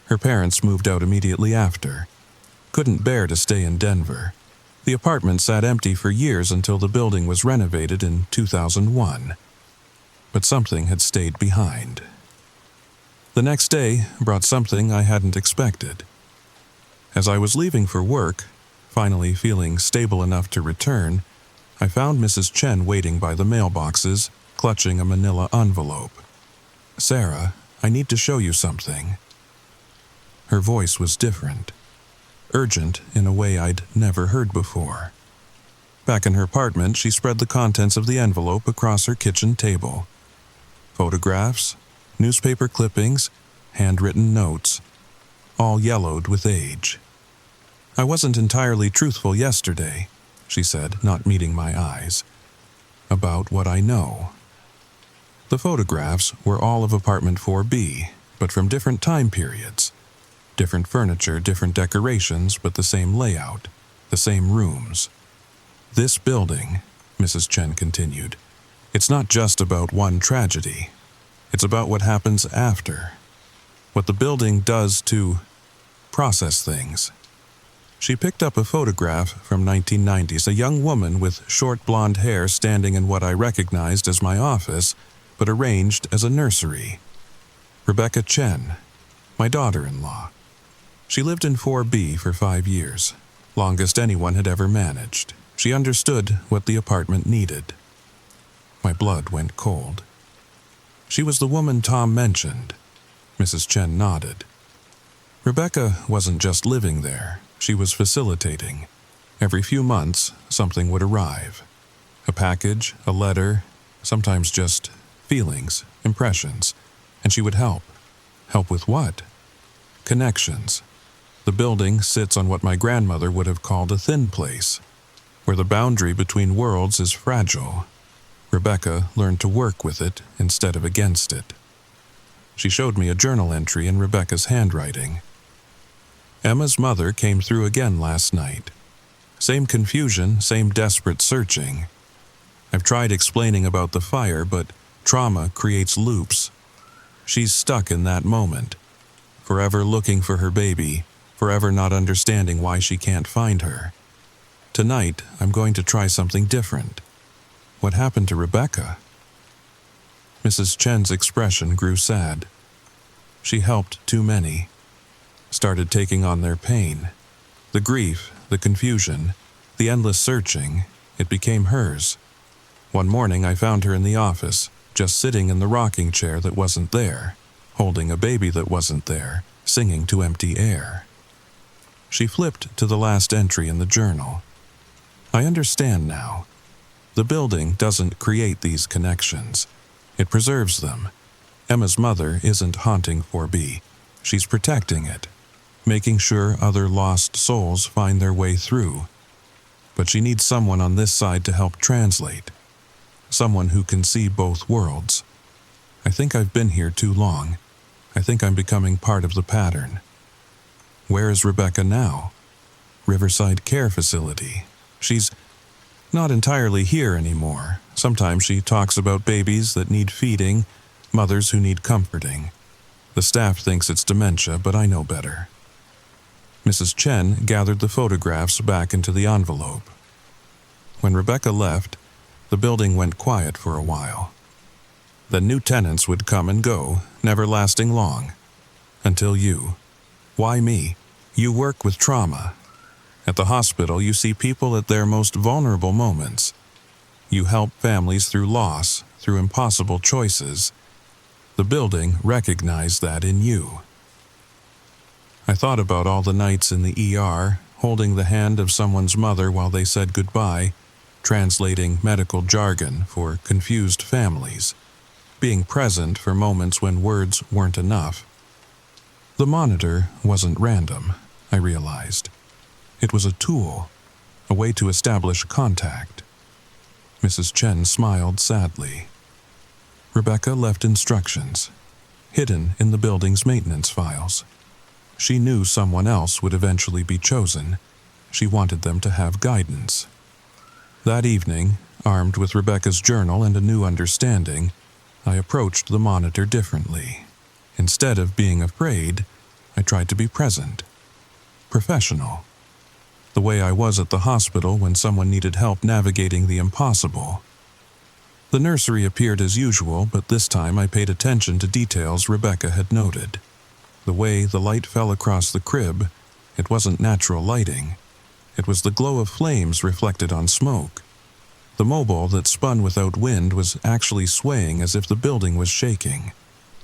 Her parents moved out immediately after. Couldn't bear to stay in Denver. The apartment sat empty for years until the building was renovated in 2001. But something had stayed behind. The next day brought something I hadn't expected. As I was leaving for work, finally feeling stable enough to return, I found Mrs. Chen waiting by the mailboxes, clutching a manila envelope. "Sarah, I need to show you something." Her voice was different, urgent in a way I'd never heard before. Back in her apartment, she spread the contents of the envelope across her kitchen table. Photographs, newspaper clippings, handwritten notes, all yellowed with age. "I wasn't entirely truthful yesterday," she said, not meeting my eyes, "about what I know." The photographs were all of apartment 4B, but from different time periods. Different furniture, different decorations, but the same layout, the same rooms. "This building," Mrs. Chen continued, "it's not just about one tragedy. It's about what happens after. What the building does to process things." She picked up a photograph from 1990s, a young woman with short blonde hair standing in what I recognized as my office, but arranged as a nursery. Rebecca Chen, my daughter-in-law. She lived in 4B for 5 years, longest anyone had ever managed. She understood what the apartment needed. My blood went cold. "She was the woman Tom mentioned." Mrs. Chen nodded. Rebecca wasn't just living there, she was facilitating. Every few months, something would arrive. A package, a letter, sometimes just feelings, impressions, and she would help. Help with what? Connections. The building sits on what my grandmother would have called a thin place, where the boundary between worlds is fragile. Rebecca learned to work with it instead of against it. She showed me a journal entry in Rebecca's handwriting. "Emma's mother came through again last night. Same confusion, same desperate searching. I've tried explaining about the fire, but trauma creates loops. She's stuck in that moment, forever looking for her baby, forever not understanding why she can't find her. Tonight, I'm going to try something different. What happened to Rebecca?" Mrs. Chen's expression grew sad. She helped too many. Started taking on their pain. The grief, the confusion, the endless searching, it became hers. One morning I found her in the office, just sitting in the rocking chair that wasn't there, holding a baby that wasn't there, singing to empty air. She flipped to the last entry in the journal. I understand now. The building doesn't create these connections. It preserves them. Emma's mother isn't haunting 4B. She's protecting it, making sure other lost souls find their way through. But she needs someone on this side to help translate. Someone who can see both worlds. I think I've been here too long. I think I'm becoming part of the pattern. Where is Rebecca now? Riverside Care Facility. She's not entirely here anymore. Sometimes she talks about babies that need feeding, mothers who need comforting. The staff thinks it's dementia, but I know better. Mrs. Chen gathered the photographs back into the envelope. When Rebecca left, the building went quiet for a while. The new tenants would come and go, never lasting long. Until you. Why me? You work with trauma. At the hospital, you see people at their most vulnerable moments. You help families through loss, through impossible choices. The building recognized that in you. I thought about all the nights in the ER, holding the hand of someone's mother while they said goodbye, translating medical jargon for confused families, being present for moments when words weren't enough. The monitor wasn't random, I realized. It was a tool, a way to establish contact. Mrs. Chen smiled sadly. Rebecca left instructions, hidden in the building's maintenance files. She knew someone else would eventually be chosen. She wanted them to have guidance. That evening, armed with Rebecca's journal and a new understanding, I approached the monitor differently. Instead of being afraid, I tried to be present. Professional. The way I was at the hospital when someone needed help navigating the impossible. The nursery appeared as usual, but this time I paid attention to details Rebecca had noted. The way the light fell across the crib, it wasn't natural lighting. It was the glow of flames reflected on smoke. The mobile that spun without wind was actually swaying as if the building was shaking.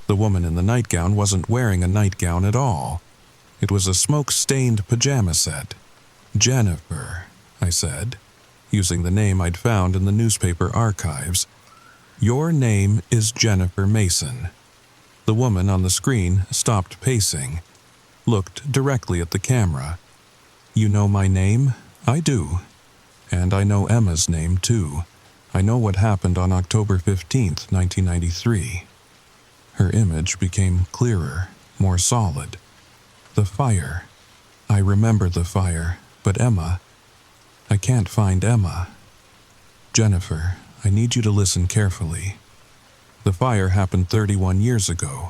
The woman in the nightgown wasn't wearing a nightgown at all. It was a smoke-stained pajama set. Jennifer, I said, using the name I'd found in the newspaper archives. Your name is Jennifer Mason. The woman on the screen stopped pacing, looked directly at the camera. You know my name? I do. And I know Emma's name too. I know what happened on October 15th, 1993. Her image became clearer, more solid. The fire. I remember the fire, but Emma. I can't find Emma. Jennifer, I need you to listen carefully. The fire happened 31 years ago.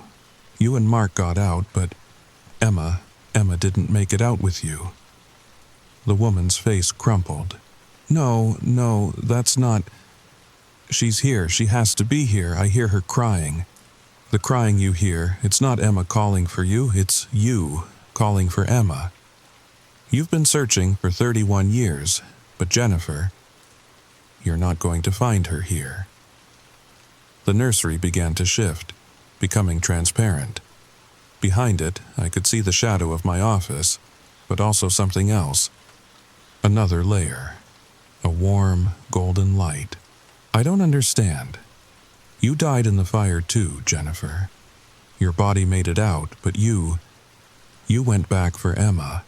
You and Mark got out, but Emma didn't make it out with you. The woman's face crumpled. No, that's not... She's here. She has to be here. I hear her crying. The crying you hear, it's not Emma calling for you, it's you calling for Emma. You've been searching for 31 years, but Jennifer, you're not going to find her here. The nursery began to shift, becoming transparent. Behind it, I could see the shadow of my office, but also something else. Another layer. A warm, golden light. I don't understand. You died in the fire too, Jennifer. Your body made it out, but you went back for Emma.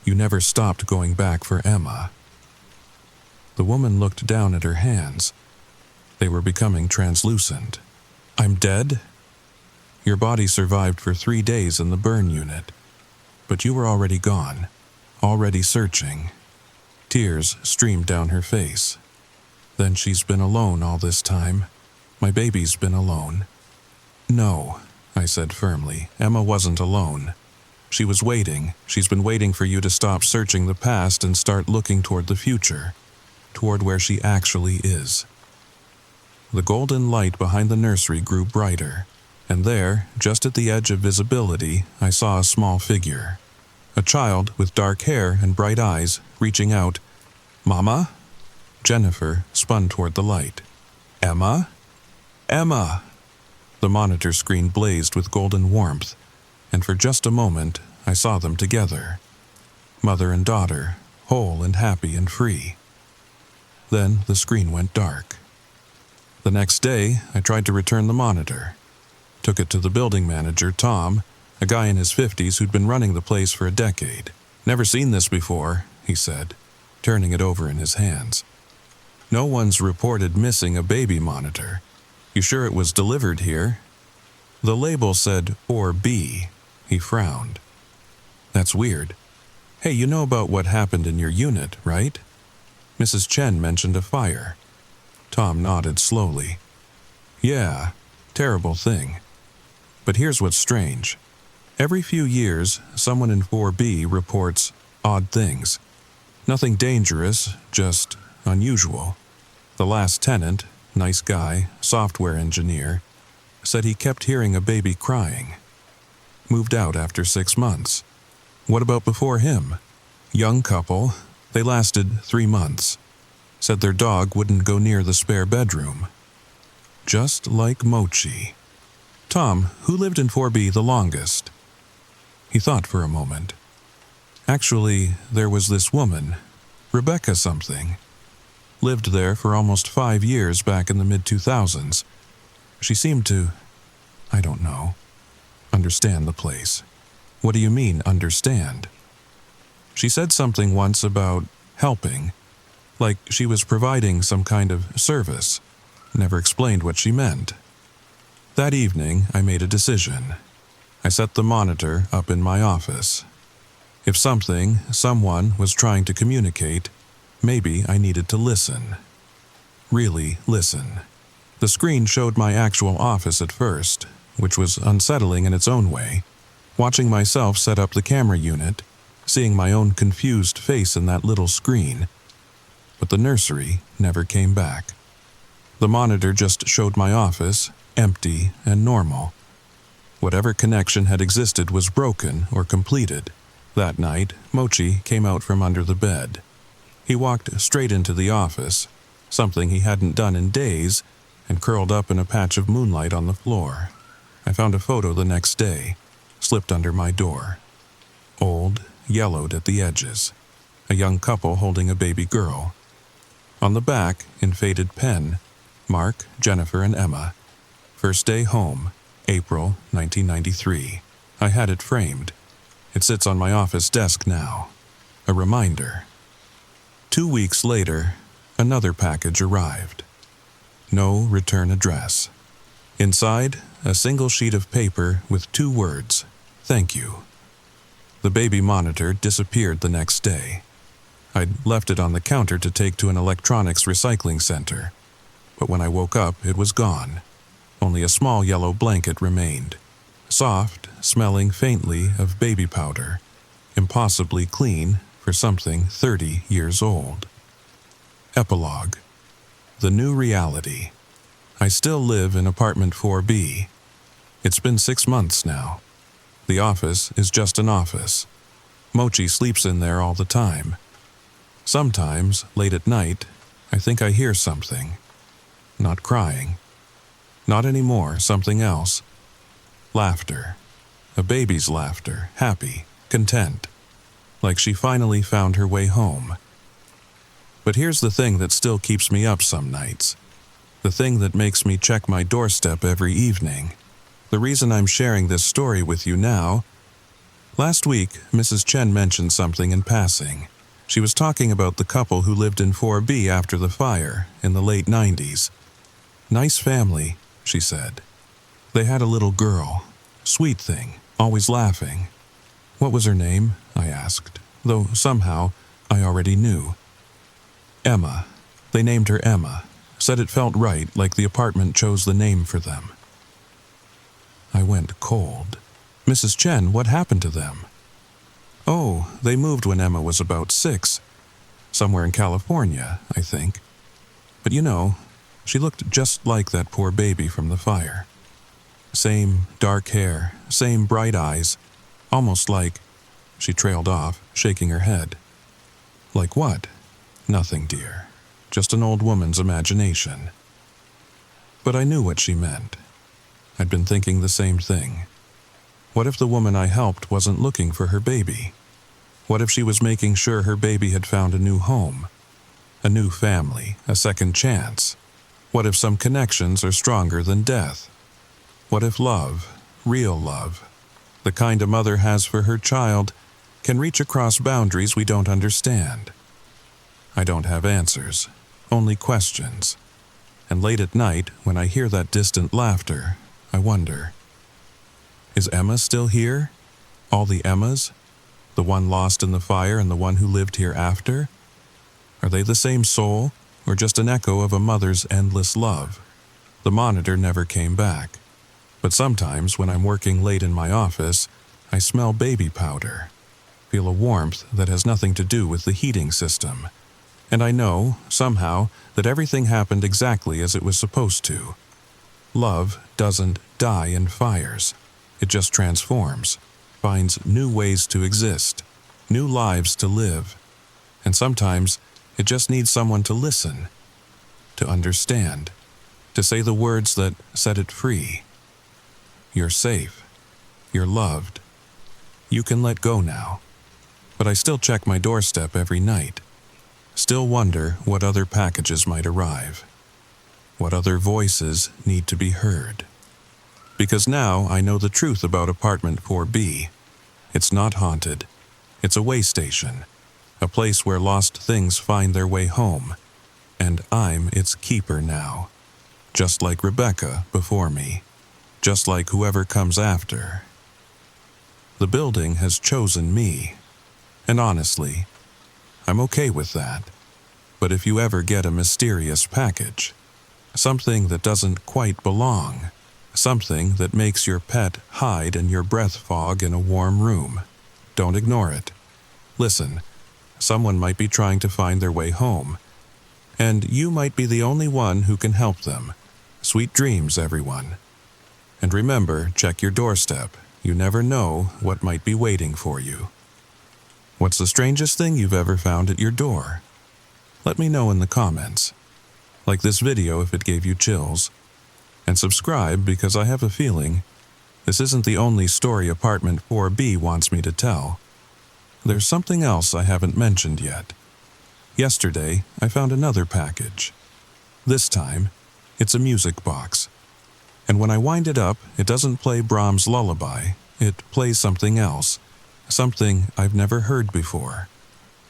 You never stopped going back for Emma. The woman looked down at her hands. They were becoming translucent. I'm dead? Your body survived for 3 days in the burn unit, but you were already gone, already searching. Tears streamed down her face. Then she's been alone all this time. My baby's been alone. No, I said firmly, Emma wasn't alone. She was waiting. She's been waiting for you to stop searching the past and start looking toward the future, toward where she actually is. The golden light behind the nursery grew brighter, and there, just at the edge of visibility, I saw a small figure. A child with dark hair and bright eyes, reaching out. Mama? Jennifer spun toward the light. Emma? Emma! The monitor screen blazed with golden warmth, and for just a moment, I saw them together. Mother and daughter, whole and happy and free. Then the screen went dark. The next day, I tried to return the monitor. Took it to the building manager, Tom, a guy in his 50s who'd been running the place for a decade. "Never seen this before," he said, turning it over in his hands. "No one's reported missing a baby monitor. You sure it was delivered here?" The label said 4B. He frowned. "That's weird. Hey, you know about what happened in your unit, right? Mrs. Chen mentioned a fire." Tom nodded slowly. "Yeah, terrible thing. But here's what's strange. Every few years, someone in 4B reports odd things. Nothing dangerous, just unusual. The last tenant, nice guy, software engineer, said he kept hearing a baby crying. Moved out after 6 months. What about before him? Young couple, they lasted 3 months. Said their dog wouldn't go near the spare bedroom. Just like Mochi." "Tom, who lived in 4B the longest?" He thought for a moment. "Actually, there was this woman, Rebecca something. Lived there for almost 5 years back in the mid-2000s. She seemed to, I don't know, understand the place." "What do you mean, understand?" "She said something once about helping, like she was providing some kind of service. Never explained what she meant." That evening, I made a decision. I set the monitor up in my office. If someone was trying to communicate, maybe I needed to listen. Really listen. The screen showed my actual office at first, which was unsettling in its own way. Watching myself set up the camera unit, seeing my own confused face in that little screen. But the nursery never came back. The monitor just showed my office, empty and normal. Whatever connection had existed was broken or completed. That night, Mochi came out from under the bed. He walked straight into the office, something he hadn't done in days, and curled up in a patch of moonlight on the floor. I found a photo the next day, slipped under my door. Old, yellowed at the edges. A young couple holding a baby girl. On the back, in faded pen, Mark, Jennifer, and Emma. First day home, April 1993. I had it framed. It sits on my office desk now. A reminder. 2 weeks later, another package arrived. No return address. Inside, a single sheet of paper with 2 words, "Thank you." The baby monitor disappeared the next day. I'd left it on the counter to take to an electronics recycling center. But when I woke up, it was gone. Only a small yellow blanket remained. Soft, smelling faintly of baby powder. Impossibly clean for something 30 years old. Epilogue. The new reality. I still live in apartment 4B. It's been 6 months now. The office is just an office. Mochi sleeps in there all the time. Sometimes, late at night, I think I hear something. Not crying. Not anymore, something else. Laughter. A baby's laughter, happy, content. Like she finally found her way home. But here's the thing that still keeps me up some nights. The thing that makes me check my doorstep every evening. The reason I'm sharing this story with you now. Last week, Mrs. Chen mentioned something in passing. She was talking about the couple who lived in 4B after the fire in the late 90s. Nice family, she said. They had a little girl. Sweet thing, always laughing. What was her name? I asked, though somehow I already knew. Emma. They named her Emma. Said it felt right, like the apartment chose the name for them. I went cold. Mrs. Chen, what happened to them? Oh, they moved when Emma was about 6. Somewhere in California, I think. But you know, she looked just like that poor baby from the fire. Same dark hair, same bright eyes, almost like... She trailed off, shaking her head. Like what? Nothing, dear. Just an old woman's imagination. But I knew what she meant. I'd been thinking the same thing. What if the woman I helped wasn't looking for her baby? What if she was making sure her baby had found a new home? a new family, a second chance? What if some connections are stronger than death? What if love, real love, the kind a mother has for her child, can reach across boundaries we don't understand? I don't have answers, only questions. And late at night, when I hear that distant laughter, I wonder, is Emma still here? All the Emmas? The one lost in the fire and the one who lived here after? Are they the same soul, or just an echo of a mother's endless love? The monitor never came back. But sometimes, when I'm working late in my office, I smell baby powder, feel a warmth that has nothing to do with the heating system. And I know, somehow, that everything happened exactly as it was supposed to. Love doesn't die in fires. It just transforms, finds new ways to exist, new lives to live. And sometimes, it just needs someone to listen, to understand, to say the words that set it free. You're safe. You're loved. You can let go now. But I still check my doorstep every night. Still wonder what other packages might arrive. What other voices need to be heard. Because now I know the truth about apartment 4B. It's not haunted. It's a way station. A place where lost things find their way home. And I'm its keeper now. Just like Rebecca before me. Just like whoever comes after. The building has chosen me. And honestly, I'm okay with that. But if you ever get a mysterious package, something that doesn't quite belong, something that makes your pet hide in your breath fog in a warm room, don't ignore it. Listen, someone might be trying to find their way home, and you might be the only one who can help them. Sweet dreams, everyone. And remember, check your doorstep. You never know what might be waiting for you. What's the strangest thing you've ever found at your door? Let me know in the comments. Like this video if it gave you chills. And subscribe because I have a feeling this isn't the only story apartment 4B wants me to tell. There's something else I haven't mentioned yet. Yesterday, I found another package. This time, it's a music box. And when I wind it up, it doesn't play Brahms' Lullaby. It plays something else. Something I've never heard before.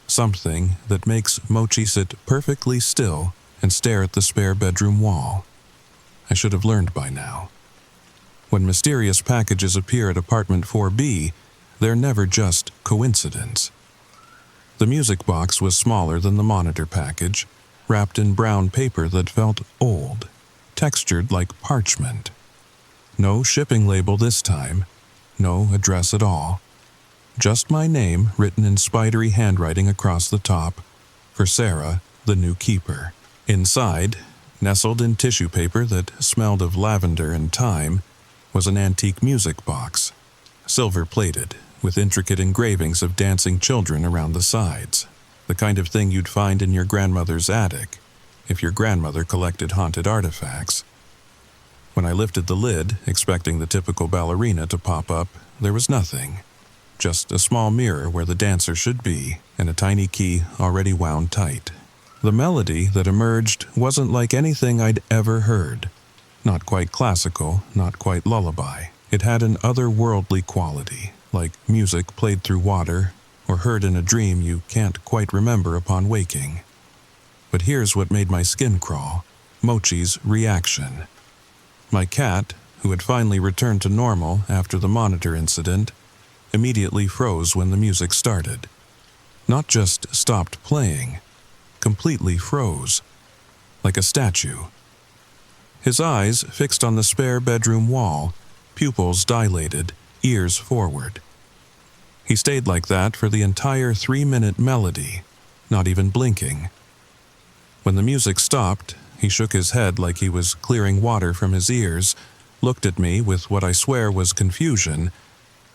Something that makes Mochi sit perfectly still and stare at the spare bedroom wall. I should have learned by now. When mysterious packages appear at apartment 4B, they're never just coincidence. The music box was smaller than the monitor package, wrapped in brown paper that felt old, textured like parchment. No shipping label this time, no address at all. Just my name written in spidery handwriting across the top, for Sarah, the new keeper. Inside, nestled in tissue paper that smelled of lavender and thyme, was an antique music box, silver-plated, with intricate engravings of dancing children around the sides, the kind of thing you'd find in your grandmother's attic, if your grandmother collected haunted artifacts. When I lifted the lid, expecting the typical ballerina to pop up, there was nothing. Just a small mirror where the dancer should be, and a tiny key already wound tight. The melody that emerged wasn't like anything I'd ever heard. Not quite classical, not quite lullaby. It had an otherworldly quality, like music played through water, or heard in a dream you can't quite remember upon waking. But here's what made my skin crawl: Mochi's reaction. My cat, who had finally returned to normal after the monitor incident, immediately froze when the music started. Not just stopped playing, completely froze, like a statue. His eyes fixed on the spare bedroom wall, pupils dilated, ears forward. He stayed like that for the entire 3-minute melody, not even blinking. When the music stopped, he shook his head like he was clearing water from his ears, looked at me with what I swear was confusion,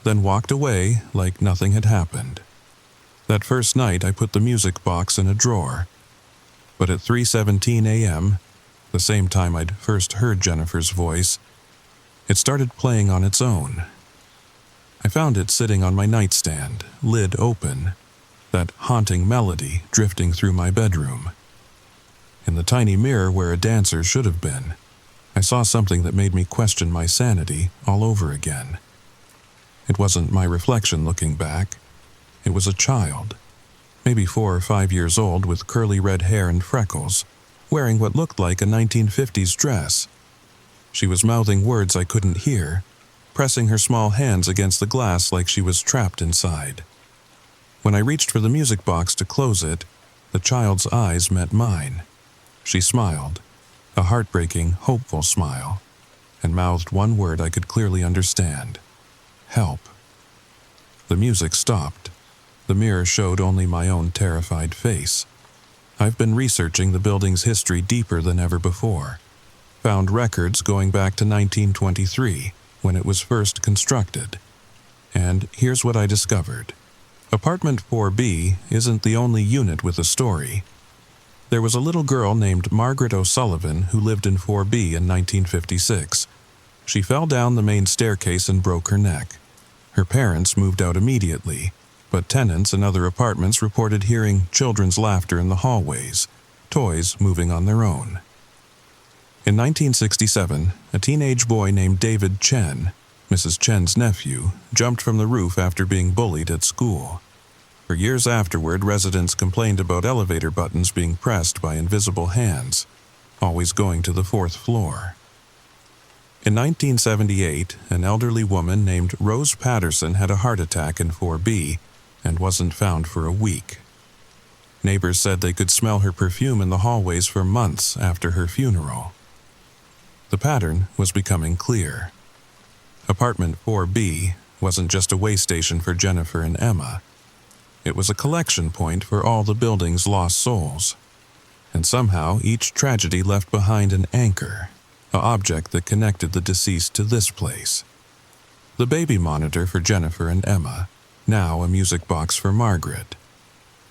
then walked away like nothing had happened. That first night I put the music box in a drawer. But at 3:17 a.m., the same time I'd first heard Jennifer's voice, it started playing on its own. I found it sitting on my nightstand, lid open, that haunting melody drifting through my bedroom. In the tiny mirror where a dancer should have been, I saw something that made me question my sanity all over again. It wasn't my reflection looking back. It was a child, maybe 4 or 5 years old with curly red hair and freckles, wearing what looked like a 1950s dress. She was mouthing words I couldn't hear, pressing her small hands against the glass like she was trapped inside. When I reached for the music box to close it, the child's eyes met mine. She smiled, a heartbreaking, hopeful smile, and mouthed one word I could clearly understand: help. The music stopped. The mirror showed only my own terrified face. I've been researching the building's history deeper than ever before. Found records going back to 1923, when it was first constructed. And here's what I discovered. Apartment 4B isn't the only unit with a story. There was a little girl named Margaret O'Sullivan who lived in 4B in 1956. She fell down the main staircase and broke her neck. Her parents moved out immediately, but tenants in other apartments reported hearing children's laughter in the hallways, toys moving on their own. In 1967, a teenage boy named David Chen, Mrs. Chen's nephew, jumped from the roof after being bullied at school. For years afterward, residents complained about elevator buttons being pressed by invisible hands, always going to the 4th floor. In 1978, an elderly woman named Rose Patterson had a heart attack in 4B and wasn't found for a week. Neighbors said they could smell her perfume in the hallways for months after her funeral. The pattern was becoming clear. Apartment 4B wasn't just a way station for Jennifer and Emma. It was a collection point for all the building's lost souls. And somehow each tragedy left behind an anchor, an object that connected the deceased to this place. The baby monitor for Jennifer and Emma, now a music box for Margaret.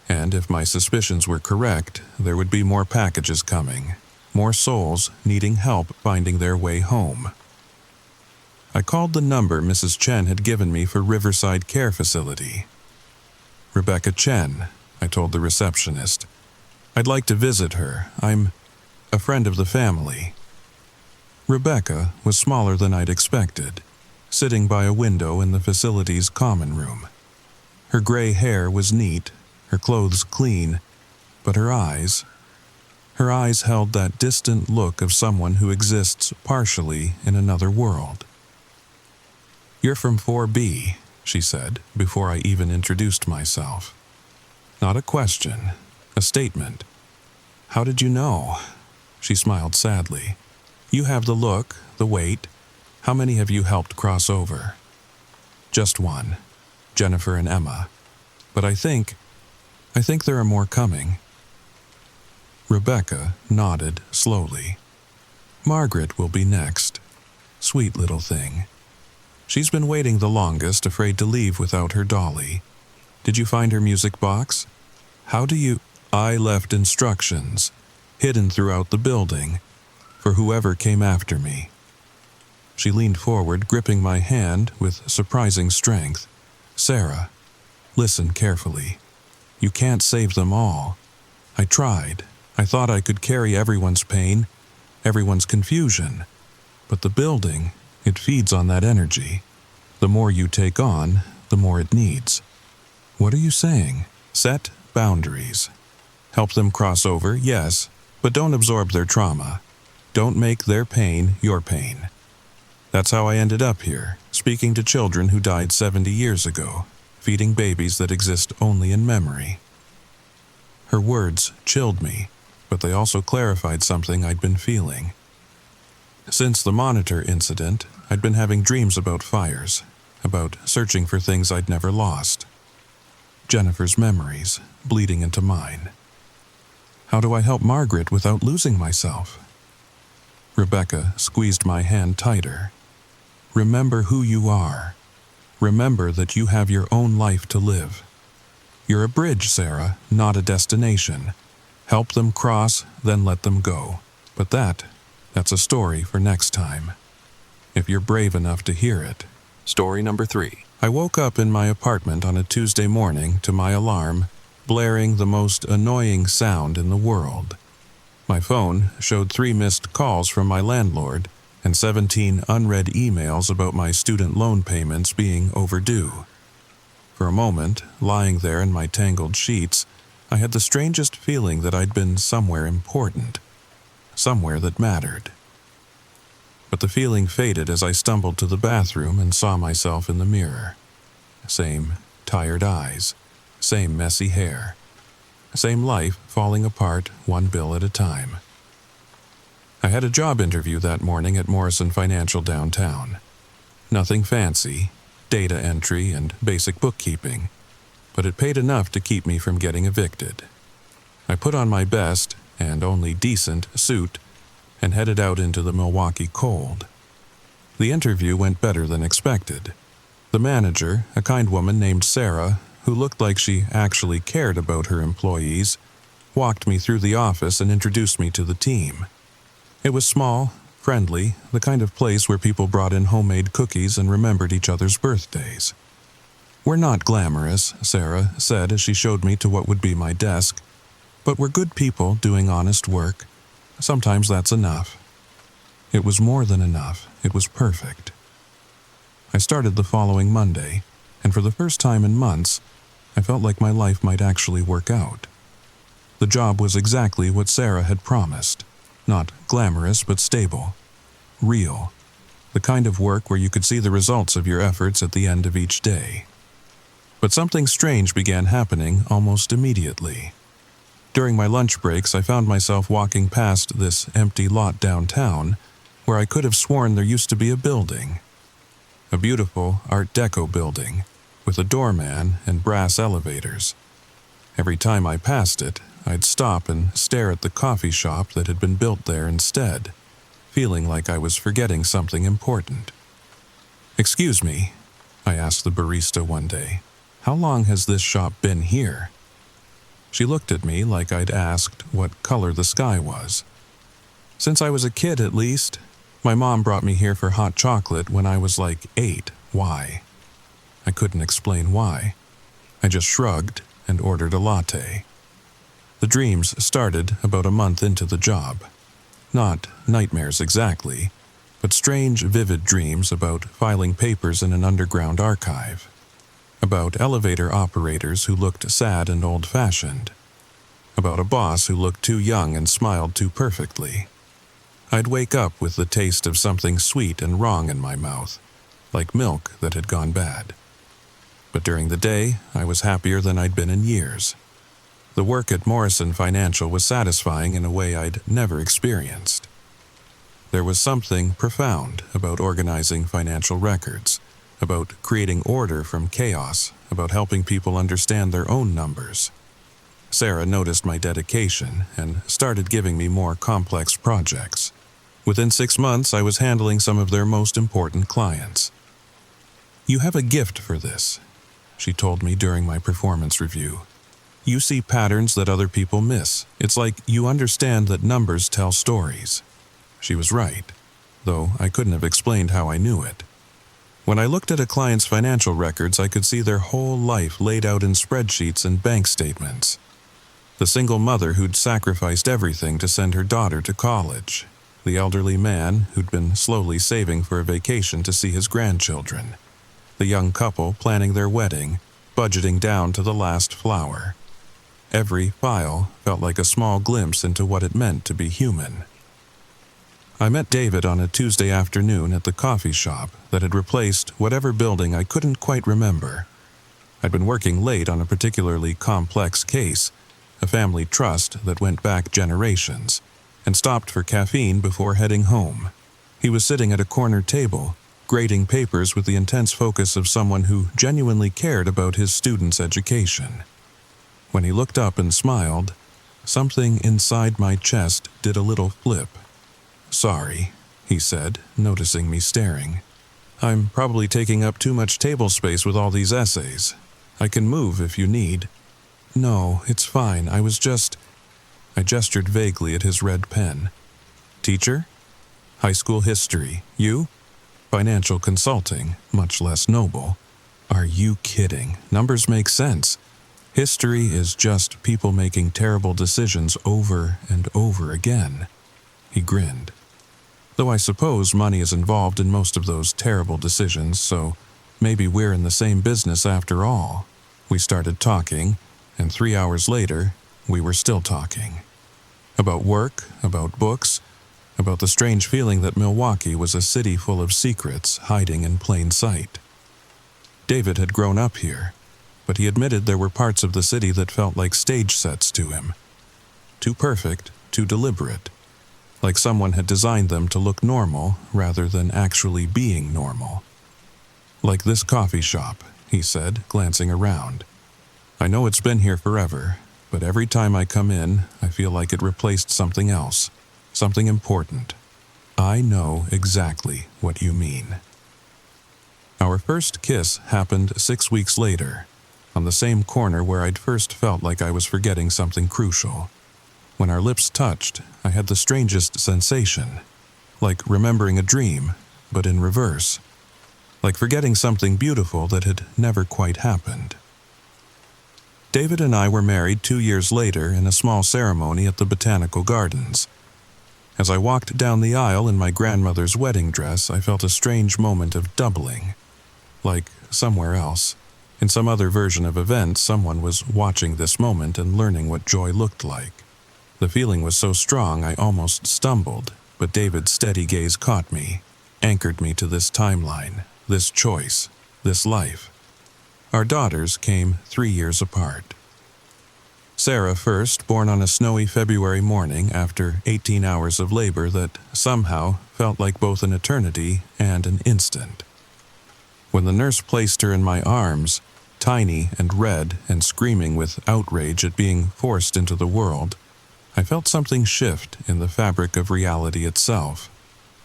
And if my suspicions were correct, there would be more packages coming, more souls needing help finding their way home. I called the number Mrs. Chen had given me for Riverside Care Facility. Rebecca Chen, I told the receptionist. I'd like to visit her. I'm a friend of the family. Rebecca was smaller than I'd expected, sitting by a window in the facility's common room. Her gray hair was neat, her clothes clean, but her eyes held that distant look of someone who exists partially in another world. "You're from 4B, she said, before I even introduced myself. Not a question, a statement. "How did you know?" She smiled sadly. "You have the look, the weight. How many have you helped cross over?" "Just one, Jennifer and Emma. But I think there are more coming." Rebecca nodded slowly. "Margaret will be next. Sweet little thing. She's been waiting the longest, afraid to leave without her dolly. Did you find her music box? How do you—" "I left instructions, hidden throughout the building, for whoever came after me." She leaned forward, gripping my hand with surprising strength. "Sarah, listen carefully. You can't save them all. I tried. I thought I could carry everyone's pain, everyone's confusion. But the building, it feeds on that energy. The more you take on, the more it needs." "What are you saying?" "Set boundaries. Help them cross over, yes, but don't absorb their trauma. Don't make their pain your pain." That's how I ended up here, speaking to children who died 70 years ago, feeding babies that exist only in memory. Her words chilled me, but they also clarified something I'd been feeling. Since the monitor incident, I'd been having dreams about fires, about searching for things I'd never lost. Jennifer's memories bleeding into mine. How do I help Margaret without losing myself? Rebecca squeezed my hand tighter. Remember who you are. Remember that you have your own life to live. You're a bridge, Sarah, not a destination. Help them cross, then let them go. But that's a story for next time, if you're brave enough to hear it. Story number 3. I woke up in my apartment on a Tuesday morning to my alarm blaring the most annoying sound in the world. My phone showed 3 missed calls from my landlord and 17 unread emails about my student loan payments being overdue. For a moment, lying there in my tangled sheets, I had the strangest feeling that I'd been somewhere important, somewhere that mattered. But the feeling faded as I stumbled to the bathroom and saw myself in the mirror. Same tired eyes, same messy hair, same life falling apart one bill at a time. I had a job interview that morning at Morrison Financial downtown. Nothing fancy, data entry and basic bookkeeping, but it paid enough to keep me from getting evicted. I put on my best and only decent suit and headed out into the Milwaukee cold. The interview went better than expected. The manager, a kind woman named Sarah, who looked like she actually cared about her employees, walked me through the office and introduced me to the team. It was small, friendly, the kind of place where people brought in homemade cookies and remembered each other's birthdays. "We're not glamorous," Sarah said as she showed me to what would be my desk, "but we're good people doing honest work. Sometimes that's enough." It was more than enough. It was perfect. I started the following Monday, and for the first time in months, I felt like my life might actually work out. The job was exactly what Sarah had promised. Not glamorous, but stable. Real. The kind of work where you could see the results of your efforts at the end of each day. But something strange began happening almost immediately. During my lunch breaks, I found myself walking past this empty lot downtown, where I could have sworn there used to be a building. A beautiful Art Deco building, with a doorman and brass elevators. Every time I passed it, I'd stop and stare at the coffee shop that had been built there instead, feeling like I was forgetting something important. "Excuse me," I asked the barista one day, "how long has this shop been here?" She looked at me like I'd asked what color the sky was. "Since I was a kid, at least. My mom brought me here for hot chocolate when I was like 8. Why?" I couldn't explain why. I just shrugged and ordered a latte. The dreams started about a month into the job. Not nightmares exactly, but strange, vivid dreams about filing papers in an underground archive. About elevator operators who looked sad and old-fashioned. About a boss who looked too young and smiled too perfectly. I'd wake up with the taste of something sweet and wrong in my mouth, like milk that had gone bad. But during the day, I was happier than I'd been in years. The work at Morrison Financial was satisfying in a way I'd never experienced. There was something profound about organizing financial records, about creating order from chaos, about helping people understand their own numbers. Sarah noticed my dedication and started giving me more complex projects. Within 6 months, I was handling some of their most important clients. "You have a gift for this," she told me during my performance review. "You see patterns that other people miss. It's like you understand that numbers tell stories." She was right, though I couldn't have explained how I knew it. When I looked at a client's financial records, I could see their whole life laid out in spreadsheets and bank statements. The single mother who'd sacrificed everything to send her daughter to college. The elderly man who'd been slowly saving for a vacation to see his grandchildren. The young couple planning their wedding, budgeting down to the last flower. Every file felt like a small glimpse into what it meant to be human. I met David on a Tuesday afternoon at the coffee shop that had replaced whatever building I couldn't quite remember. I'd been working late on a particularly complex case, a family trust that went back generations, and stopped for caffeine before heading home. He was sitting at a corner table, grading papers with the intense focus of someone who genuinely cared about his students' education. When he looked up and smiled, something inside my chest did a little flip. "Sorry," he said, noticing me staring. "I'm probably taking up too much table space with all these essays. I can move if you need." "No, it's fine. I gestured vaguely at his red pen. "Teacher? High school history. You? Financial consulting, much less noble." "Are you kidding? Numbers make sense." History is just people making terrible decisions over and over again. He grinned. Though I suppose money is involved in most of those terrible decisions, so maybe we're in the same business after all. We started talking, and 3 hours later, we were still talking. About work, about books, about the strange feeling that Milwaukee was a city full of secrets hiding in plain sight. David had grown up here, but he admitted there were parts of the city that felt like stage sets to him. Too perfect, too deliberate. Like someone had designed them to look normal rather than actually being normal. Like this coffee shop, he said, glancing around. I know it's been here forever, but every time I come in, I feel like it replaced something else, something important. I know exactly what you mean. Our first kiss happened 6 weeks later, on the same corner where I'd first felt like I was forgetting something crucial. When our lips touched, I had the strangest sensation, like remembering a dream, but in reverse. Like forgetting something beautiful that had never quite happened. David and I were married 2 years later in a small ceremony at the Botanical Gardens. As I walked down the aisle in my grandmother's wedding dress, I felt a strange moment of doubling. Like somewhere else, in some other version of events, someone was watching this moment and learning what joy looked like. The feeling was so strong I almost stumbled, but David's steady gaze caught me, anchored me to this timeline, this choice, this life. Our daughters came 3 years apart. Sarah first, born on a snowy February morning after 18 hours of labor that somehow felt like both an eternity and an instant. When the nurse placed her in my arms, tiny and red and screaming with outrage at being forced into the world, I felt something shift in the fabric of reality itself,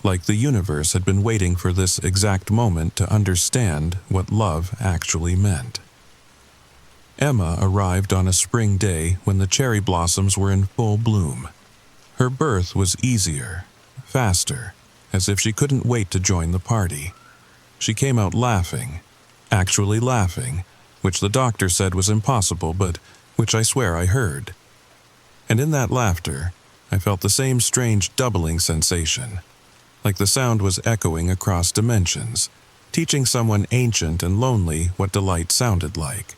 like the universe had been waiting for this exact moment to understand what love actually meant. Emma arrived on a spring day when the cherry blossoms were in full bloom. Her birth was easier, faster, as if she couldn't wait to join the party. She came out laughing, actually laughing, which the doctor said was impossible, but which I swear I heard. And in that laughter, I felt the same strange doubling sensation, like the sound was echoing across dimensions, teaching someone ancient and lonely what delight sounded like.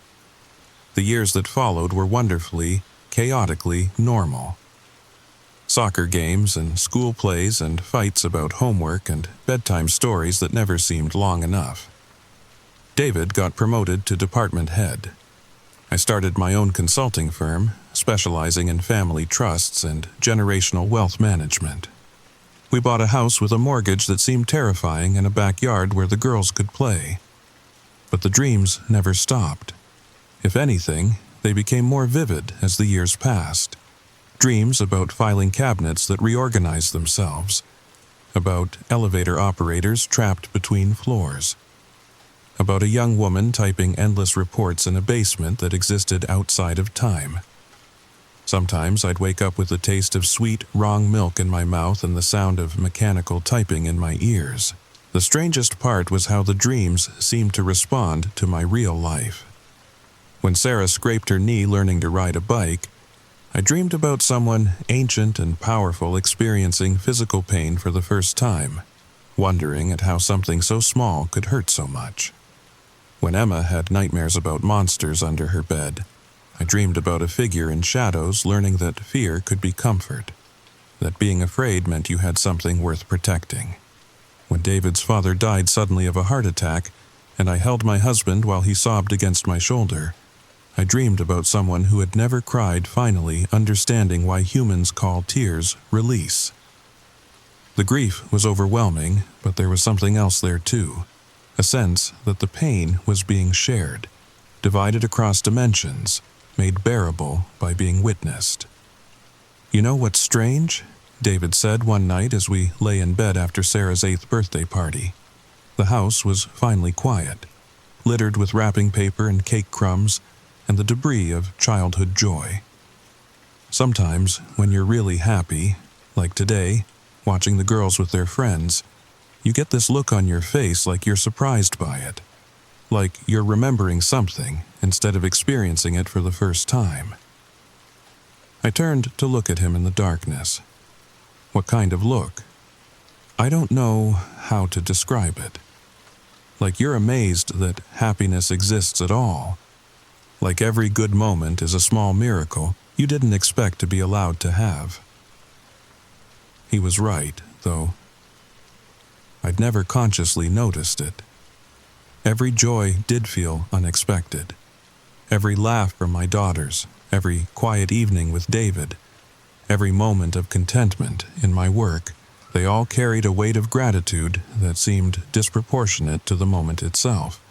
The years that followed were wonderfully, chaotically normal. Soccer games and school plays and fights about homework and bedtime stories that never seemed long enough. David got promoted to department head. I started my own consulting firm, specializing in family trusts and generational wealth management. We bought a house with a mortgage that seemed terrifying and a backyard where the girls could play. But the dreams never stopped. If anything, they became more vivid as the years passed. Dreams about filing cabinets that reorganized themselves, about elevator operators trapped between floors, about a young woman typing endless reports in a basement that existed outside of time. Sometimes I'd wake up with the taste of sweet, wrong milk in my mouth and the sound of mechanical typing in my ears. The strangest part was how the dreams seemed to respond to my real life. When Sarah scraped her knee learning to ride a bike, I dreamed about someone ancient and powerful experiencing physical pain for the first time, wondering at how something so small could hurt so much. When Emma had nightmares about monsters under her bed, I dreamed about a figure in shadows learning that fear could be comfort, that being afraid meant you had something worth protecting. When David's father died suddenly of a heart attack, and I held my husband while he sobbed against my shoulder, I dreamed about someone who had never cried finally understanding why humans call tears release. The grief was overwhelming, but there was something else there too, a sense that the pain was being shared, divided across dimensions, made bearable by being witnessed. "You know what's strange?" David said one night as we lay in bed after Sarah's 8th birthday party. The house was finally quiet, littered with wrapping paper and cake crumbs, and the debris of childhood joy. Sometimes, when you're really happy, like today, watching the girls with their friends, you get this look on your face like you're surprised by it, like you're remembering something instead of experiencing it for the first time. I turned to look at him in the darkness. What kind of look? I don't know how to describe it. Like you're amazed that happiness exists at all. Like every good moment is a small miracle you didn't expect to be allowed to have. He was right, though. I'd never consciously noticed it. Every joy did feel unexpected. Every laugh from my daughters, every quiet evening with David, every moment of contentment in my work, they all carried a weight of gratitude that seemed disproportionate to the moment itself.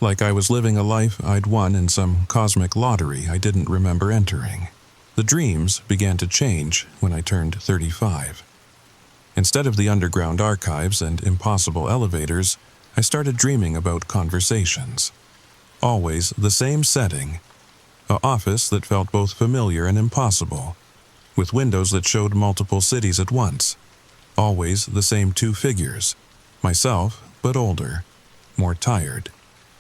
Like I was living a life I'd won in some cosmic lottery I didn't remember entering. The dreams began to change when I turned 35. Instead of the underground archives and impossible elevators, I started dreaming about conversations. Always the same setting. An office that felt both familiar and impossible, with windows that showed multiple cities at once. Always the same two figures. Myself, but older, more tired,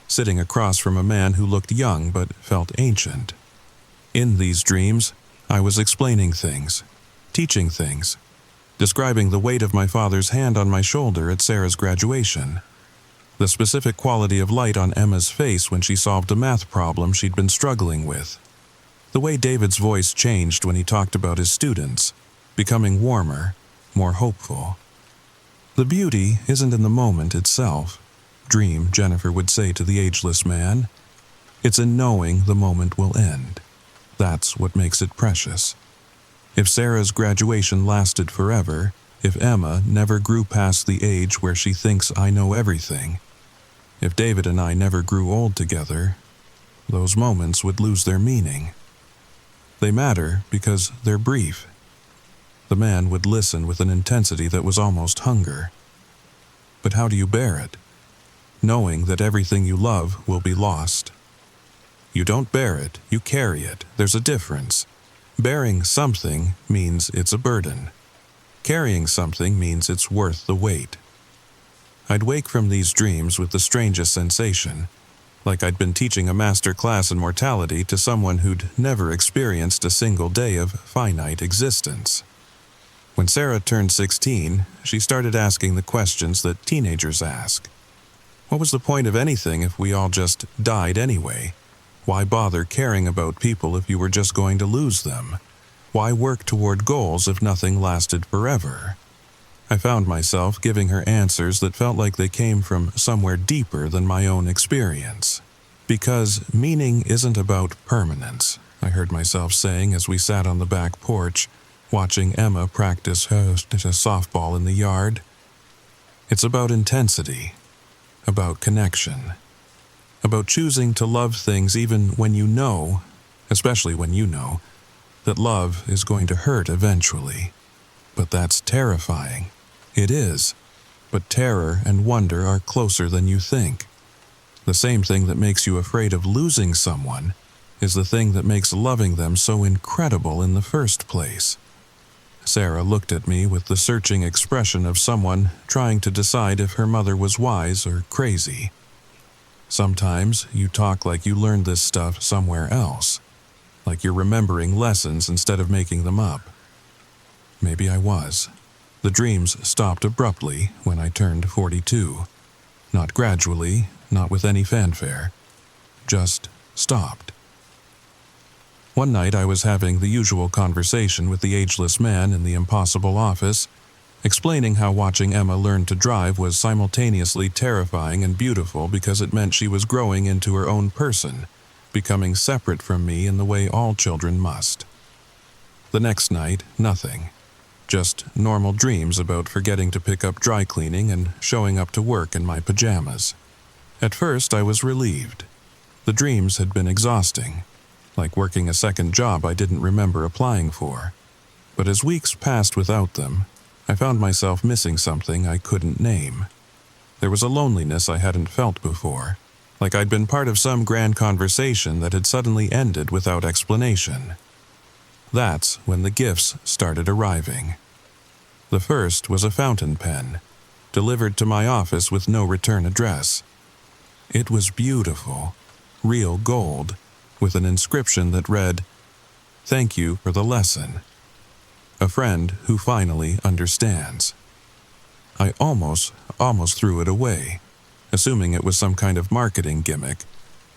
sitting across from a man who looked young but felt ancient. In these dreams, I was explaining things, teaching things, describing the weight of my father's hand on my shoulder at Sarah's graduation, the specific quality of light on Emma's face when she solved a math problem she'd been struggling with, the way David's voice changed when he talked about his students, becoming warmer, more hopeful. The beauty isn't in the moment itself, dream Jennifer would say to the ageless man. It's in knowing the moment will end. That's what makes it precious. If Sarah's graduation lasted forever, if Emma never grew past the age where she thinks I know everything, if David and I never grew old together, those moments would lose their meaning. They matter because they're brief. The man would listen with an intensity that was almost hunger. But how do you bear it? Knowing that everything you love will be lost. You don't bear it, you carry it. There's a difference. Bearing something means it's a burden. Carrying something means it's worth the weight. I'd wake from these dreams with the strangest sensation, like I'd been teaching a master class in mortality to someone who'd never experienced a single day of finite existence. When Sarah turned 16, she started asking the questions that teenagers ask. What was the point of anything if we all just died anyway? Why bother caring about people if you were just going to lose them? Why work toward goals if nothing lasted forever? I found myself giving her answers that felt like they came from somewhere deeper than my own experience. Because meaning isn't about permanence, I heard myself saying as we sat on the back porch, watching Emma practice her softball in the yard. It's about intensity, about connection, about choosing to love things even when you know, especially when you know, that love is going to hurt eventually. But that's terrifying. It is. But terror and wonder are closer than you think. The same thing that makes you afraid of losing someone is the thing that makes loving them so incredible in the first place. Sarah looked at me with the searching expression of someone trying to decide if her mother was wise or crazy. Sometimes you talk like you learned this stuff somewhere else, like you're remembering lessons instead of making them up. Maybe I was. The dreams stopped abruptly when I turned 42. Not gradually, not with any fanfare. Just stopped. One night I was having the usual conversation with the ageless man in the impossible office, explaining how watching Emma learn to drive was simultaneously terrifying and beautiful because it meant she was growing into her own person, becoming separate from me in the way all children must. The next night, nothing. Just normal dreams about forgetting to pick up dry cleaning and showing up to work in my pajamas. At first I was relieved. The dreams had been exhausting, like working a second job I didn't remember applying for. But as weeks passed without them, I found myself missing something I couldn't name. There was a loneliness I hadn't felt before, like I'd been part of some grand conversation that had suddenly ended without explanation. That's when the gifts started arriving. The first was a fountain pen, delivered to my office with no return address. It was beautiful, real gold, with an inscription that read, "Thank you for the lesson. A friend who finally understands." I almost threw it away, assuming it was some kind of marketing gimmick,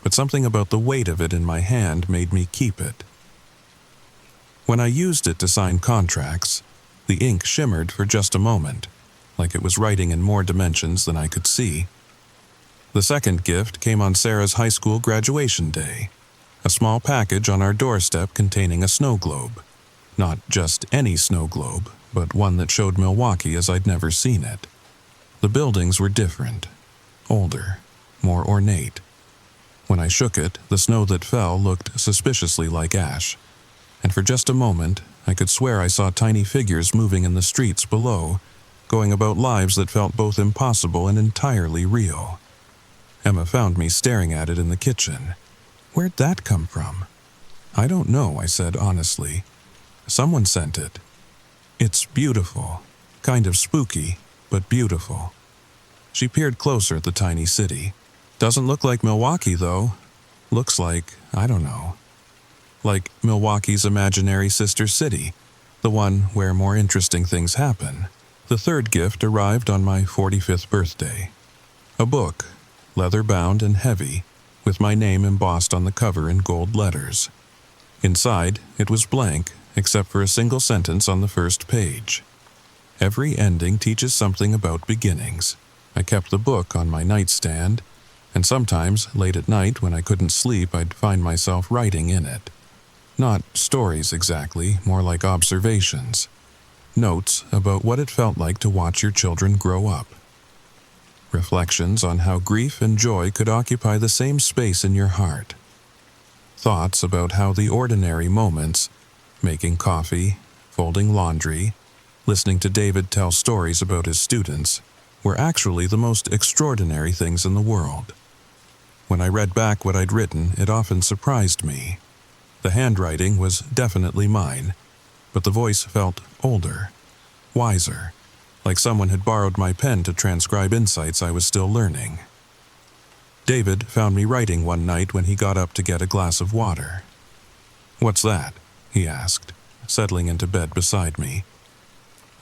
but something about the weight of it in my hand made me keep it. When I used it to sign contracts, the ink shimmered for just a moment, like it was writing in more dimensions than I could see. The second gift came on Sarah's high school graduation day, a small package on our doorstep containing a snow globe. Not just any snow globe, but one that showed Milwaukee as I'd never seen it. The buildings were different, older, more ornate. When I shook it, the snow that fell looked suspiciously like ash, and for just a moment, I could swear I saw tiny figures moving in the streets below, going about lives that felt both impossible and entirely real. Emma found me staring at it in the kitchen. "Where'd that come from?" "I don't know," I said honestly. "Someone sent it. It's beautiful, kind of spooky, but beautiful." She peered closer at the tiny city. "Doesn't look like Milwaukee, though. Looks like, I don't know, like Milwaukee's imaginary sister city, the one where more interesting things happen." The third gift arrived on my 45th birthday. A book, leather-bound and heavy, with my name embossed on the cover in gold letters. Inside, it was blank, except for a single sentence on the first page. "Every ending teaches something about beginnings." I kept the book on my nightstand, and sometimes, late at night when I couldn't sleep, I'd find myself writing in it. Not stories exactly, more like observations. Notes about what it felt like to watch your children grow up. Reflections on how grief and joy could occupy the same space in your heart. Thoughts about how the ordinary moments, making coffee, folding laundry, listening to David tell stories about his students, were actually the most extraordinary things in the world. When I read back what I'd written, it often surprised me. The handwriting was definitely mine, but the voice felt older, wiser, like someone had borrowed my pen to transcribe insights I was still learning. David found me writing one night when he got up to get a glass of water. "What's that?" he asked, settling into bed beside me.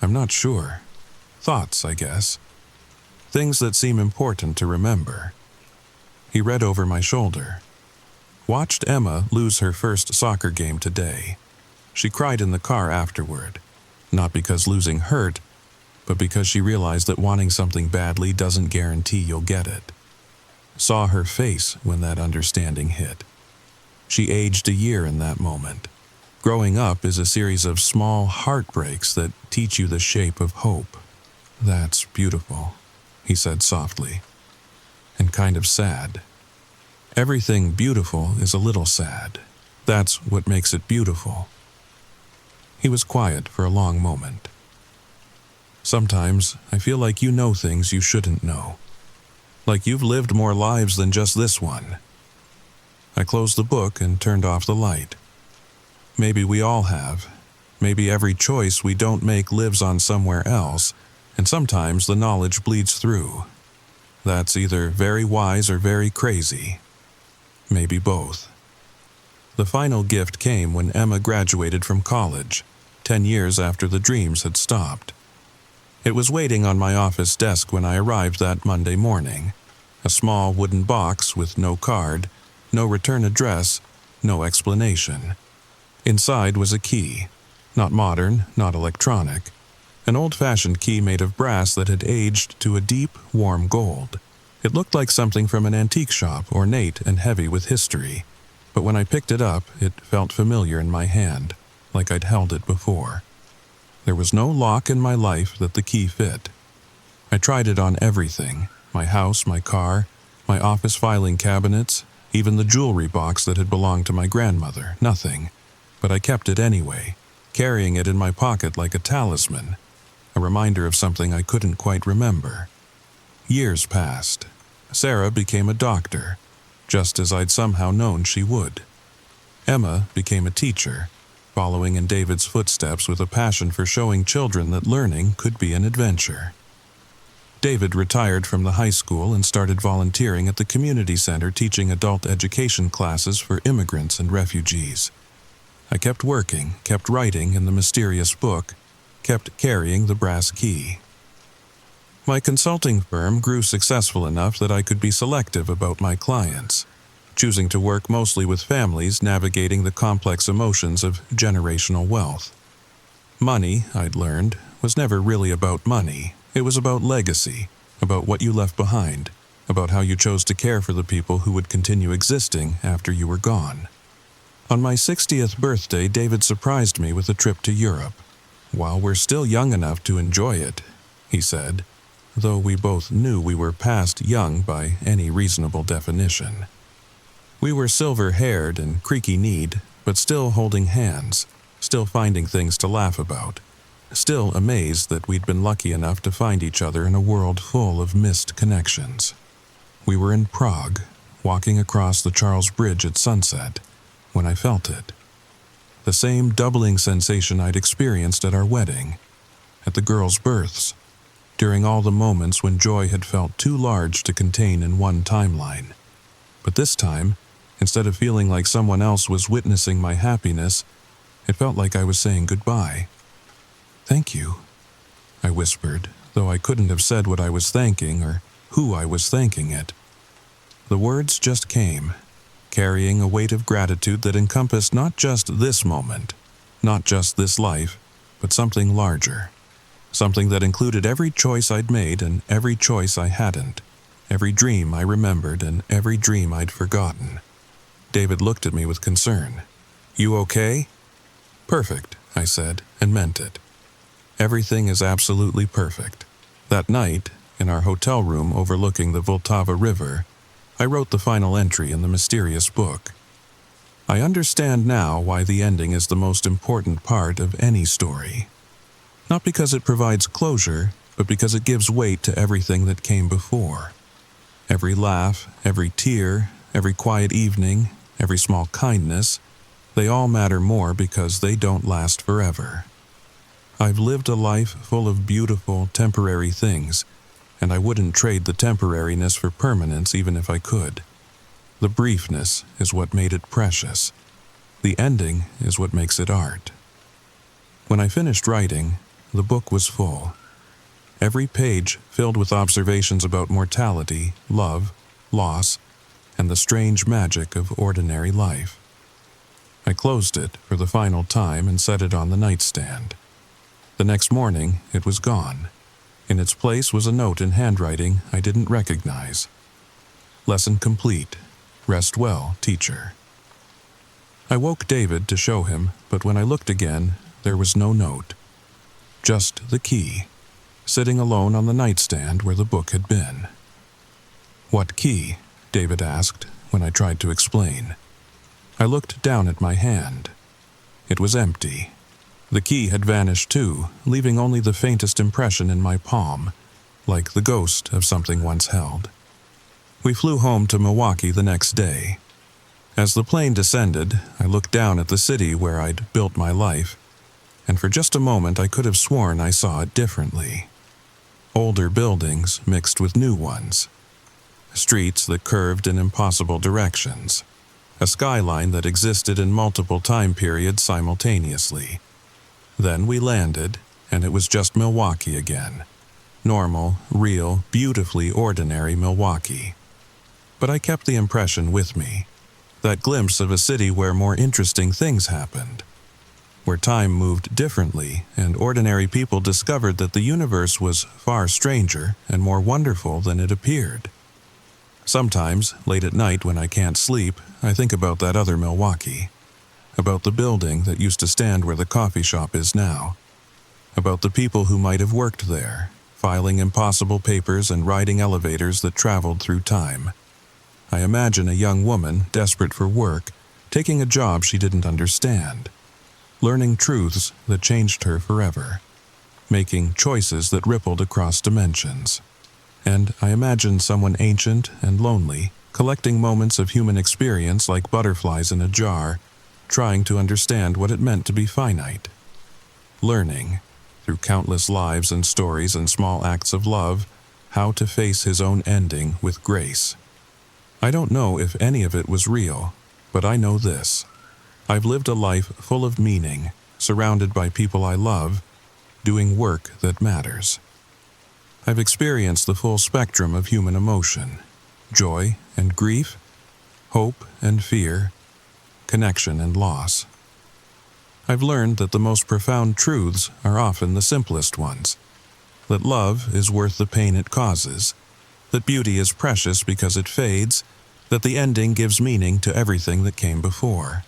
"I'm not sure. Thoughts, I guess. Things that seem important to remember." He read over my shoulder. "Watched Emma lose her first soccer game today. She cried in the car afterward, not because losing hurt, but because she realized that wanting something badly doesn't guarantee you'll get it. Saw her face when that understanding hit. She aged a year in that moment. Growing up is a series of small heartbreaks that teach you the shape of hope." "That's beautiful," he said softly, "and kind of sad. Everything beautiful is a little sad. That's what makes it beautiful." He was quiet for a long moment. "Sometimes I feel like you know things you shouldn't know. Like you've lived more lives than just this one." I closed the book and turned off the light. Maybe we all have. Maybe every choice we don't make lives on somewhere else, and sometimes the knowledge bleeds through. That's either very wise or very crazy. Maybe both. The final gift came when Emma graduated from college, 10 years after the dreams had stopped. It was waiting on my office desk when I arrived that Monday morning. A small wooden box with no card, no return address, no explanation. Inside was a key. Not modern, not electronic. An old-fashioned key made of brass that had aged to a deep, warm gold. It looked like something from an antique shop, ornate and heavy with history. But when I picked it up, it felt familiar in my hand, like I'd held it before. There was no lock in my life that the key fit. I tried it on everything: my house, my car, my office filing cabinets, even the jewelry box that had belonged to my grandmother. Nothing. But I kept it anyway, carrying it in my pocket like a talisman, a reminder of something I couldn't quite remember. Years passed. Sarah became a doctor, just as I'd somehow known she would. Emma became a teacher, following in David's footsteps with a passion for showing children that learning could be an adventure. David retired from the high school and started volunteering at the community center teaching adult education classes for immigrants and refugees. I kept working, kept writing in the mysterious book, kept carrying the brass key. My consulting firm grew successful enough that I could be selective about my clients, choosing to work mostly with families navigating the complex emotions of generational wealth. Money, I'd learned, was never really about money. It was about legacy, about what you left behind, about how you chose to care for the people who would continue existing after you were gone. On my 60th birthday, David surprised me with a trip to Europe. "While we're still young enough to enjoy it," he said, though we both knew we were past young by any reasonable definition. We were silver-haired and creaky-kneed, but still holding hands, still finding things to laugh about, still amazed that we'd been lucky enough to find each other in a world full of missed connections. We were in Prague, walking across the Charles Bridge at sunset, when I felt it. The same doubling sensation I'd experienced at our wedding, at the girls' births, during all the moments when joy had felt too large to contain in one timeline. But this time, instead of feeling like someone else was witnessing my happiness, it felt like I was saying goodbye. "Thank you," I whispered, though I couldn't have said what I was thanking or who I was thanking it. The words just came, carrying a weight of gratitude that encompassed not just this moment, not just this life, but something larger. Something that included every choice I'd made and every choice I hadn't, every dream I remembered and every dream I'd forgotten. David looked at me with concern. "You okay?" "Perfect," I said, and meant it. Everything is absolutely perfect. That night, in our hotel room overlooking the Vltava River, I wrote the final entry in the mysterious book. I understand now why the ending is the most important part of any story. Not because it provides closure, but because it gives weight to everything that came before. Every laugh, every tear, every quiet evening, every small kindness, they all matter more because they don't last forever. I've lived a life full of beautiful, temporary things, and I wouldn't trade the temporariness for permanence even if I could. The briefness is what made it precious. The ending is what makes it art. When I finished writing, the book was full. Every page filled with observations about mortality, love, loss, and the strange magic of ordinary life. I closed it for the final time and set it on the nightstand. The next morning, it was gone. In its place was a note in handwriting I didn't recognize. "Lesson complete. Rest well, teacher." I woke David to show him, but when I looked again, there was no note. Just the key, sitting alone on the nightstand where the book had been. "What key?" David asked when I tried to explain. I looked down at my hand. It was empty. The key had vanished too, leaving only the faintest impression in my palm, like the ghost of something once held. We flew home to Milwaukee the next day. As the plane descended, I looked down at the city where I'd built my life, and for just a moment I could have sworn I saw it differently. Older buildings mixed with new ones. Streets that curved in impossible directions. A skyline that existed in multiple time periods simultaneously. Then we landed, and it was just Milwaukee again. Normal, real, beautifully ordinary Milwaukee. But I kept the impression with me. That glimpse of a city where more interesting things happened. Where time moved differently, and ordinary people discovered that the universe was far stranger and more wonderful than it appeared. Sometimes, late at night when I can't sleep, I think about that other Milwaukee. About the building that used to stand where the coffee shop is now. About the people who might have worked there, filing impossible papers and riding elevators that traveled through time. I imagine a young woman, desperate for work, taking a job she didn't understand. Learning truths that changed her forever. Making choices that rippled across dimensions. And I imagine someone ancient and lonely, collecting moments of human experience like butterflies in a jar, trying to understand what it meant to be finite. Learning, through countless lives and stories and small acts of love, how to face his own ending with grace. I don't know if any of it was real, but I know this. I've lived a life full of meaning, surrounded by people I love, doing work that matters. I've experienced the full spectrum of human emotion, joy and grief, hope and fear, connection and loss. I've learned that the most profound truths are often the simplest ones, that love is worth the pain it causes, that beauty is precious because it fades, that the ending gives meaning to everything that came before.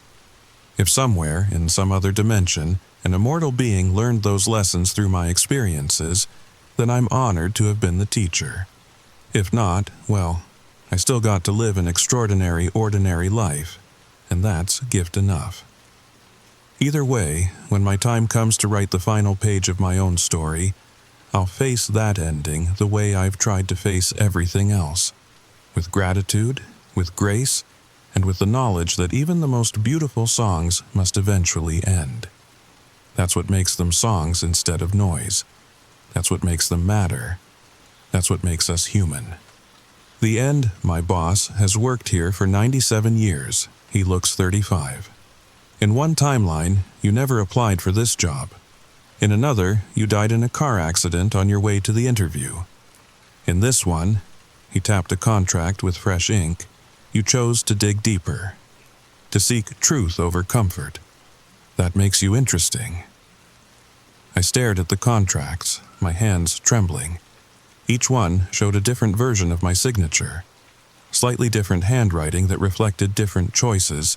If somewhere, in some other dimension, an immortal being learned those lessons through my experiences, then I'm honored to have been the teacher. If not, well, I still got to live an extraordinary, ordinary life, and that's gift enough. Either way, when my time comes to write the final page of my own story, I'll face that ending the way I've tried to face everything else, with gratitude, with grace, and with the knowledge that even the most beautiful songs must eventually end. That's what makes them songs instead of noise. That's what makes them matter. That's what makes us human. The End, my boss, has worked here for 97 years. He looks 35. In one timeline, you never applied for this job. In another, you died in a car accident on your way to the interview. In this one, he tapped a contract with fresh ink, you chose to dig deeper, to seek truth over comfort. That makes you interesting. I stared at the contracts, my hands trembling. Each one showed a different version of my signature, slightly different handwriting that reflected different choices,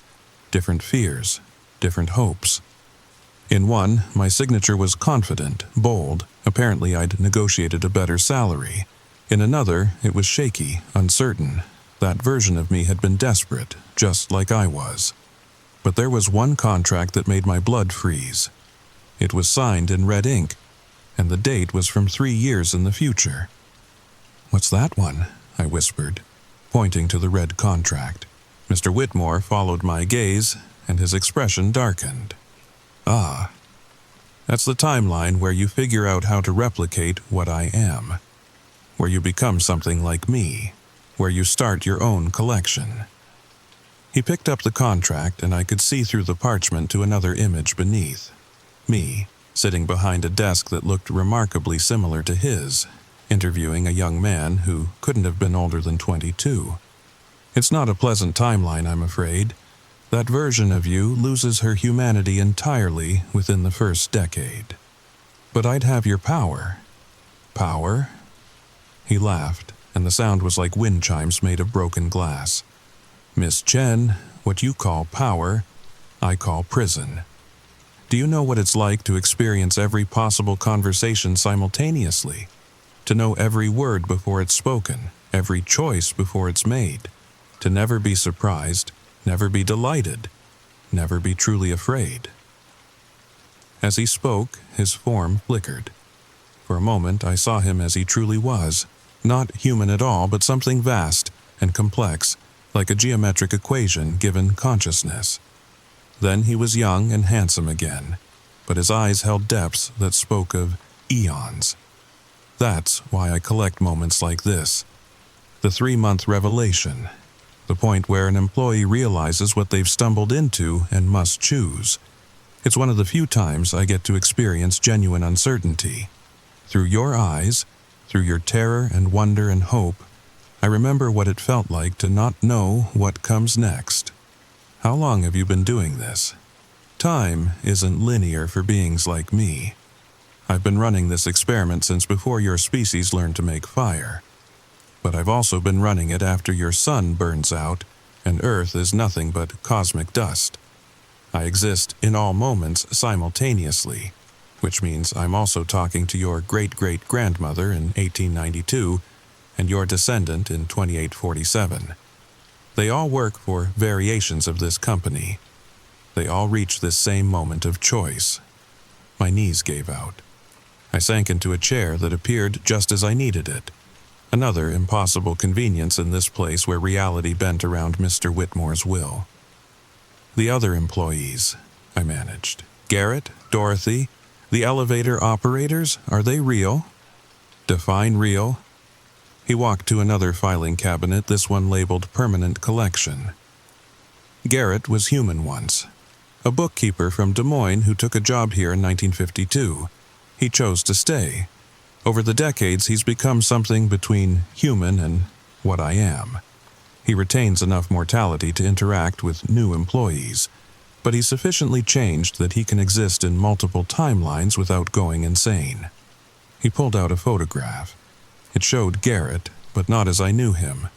different fears, different hopes. In one, my signature was confident, bold. Apparently I'd negotiated a better salary. In another, it was shaky, uncertain. That version of me had been desperate, just like I was. But there was one contract that made my blood freeze. It was signed in red ink, and the date was from 3 years in the future. "What's that one?" I whispered, pointing to the red contract. Mr. Whitmore followed my gaze, and his expression darkened. "Ah, that's the timeline where you figure out how to replicate what I am, where you become something like me, where you start your own collection." He picked up the contract, and I could see through the parchment to another image beneath. Me, sitting behind a desk that looked remarkably similar to his, interviewing a young man who couldn't have been older than 22. It's not a pleasant timeline, I'm afraid. That version of you loses her humanity entirely within the first decade. But I'd have your power. Power? He laughed, and the sound was like wind chimes made of broken glass. "Miss Chen, what you call power, I call prison. Do you know what it's like to experience every possible conversation simultaneously? To know every word before it's spoken, every choice before it's made? To never be surprised, never be delighted, never be truly afraid?" As he spoke, his form flickered. For a moment, I saw him as he truly was, not human at all, but something vast and complex, like a geometric equation given consciousness. Then he was young and handsome again, but his eyes held depths that spoke of eons. That's why I collect moments like this. The 3-month revelation. The point where an employee realizes what they've stumbled into and must choose. It's one of the few times I get to experience genuine uncertainty. Through your eyes, through your terror and wonder and hope, I remember what it felt like to not know what comes next. How long have you been doing this? Time isn't linear for beings like me. I've been running this experiment since before your species learned to make fire. But I've also been running it after your sun burns out and Earth is nothing but cosmic dust. I exist in all moments simultaneously, which means I'm also talking to your great-great-grandmother in 1892 and your descendant in 2847. They all work for variations of this company. They all reach this same moment of choice. My knees gave out. I sank into a chair that appeared just as I needed it. Another impossible convenience in this place where reality bent around Mr. Whitmore's will. "The other employees," I managed. "Garrett, Dorothy, the elevator operators, are they real?" "Define real." He walked to another filing cabinet, this one labeled Permanent Collection. Garrett was human once. A bookkeeper from Des Moines who took a job here in 1952. He chose to stay. Over the decades, he's become something between human and what I am. He retains enough mortality to interact with new employees, but he's sufficiently changed that he can exist in multiple timelines without going insane. He pulled out a photograph. It showed Garrett, but not as I knew him.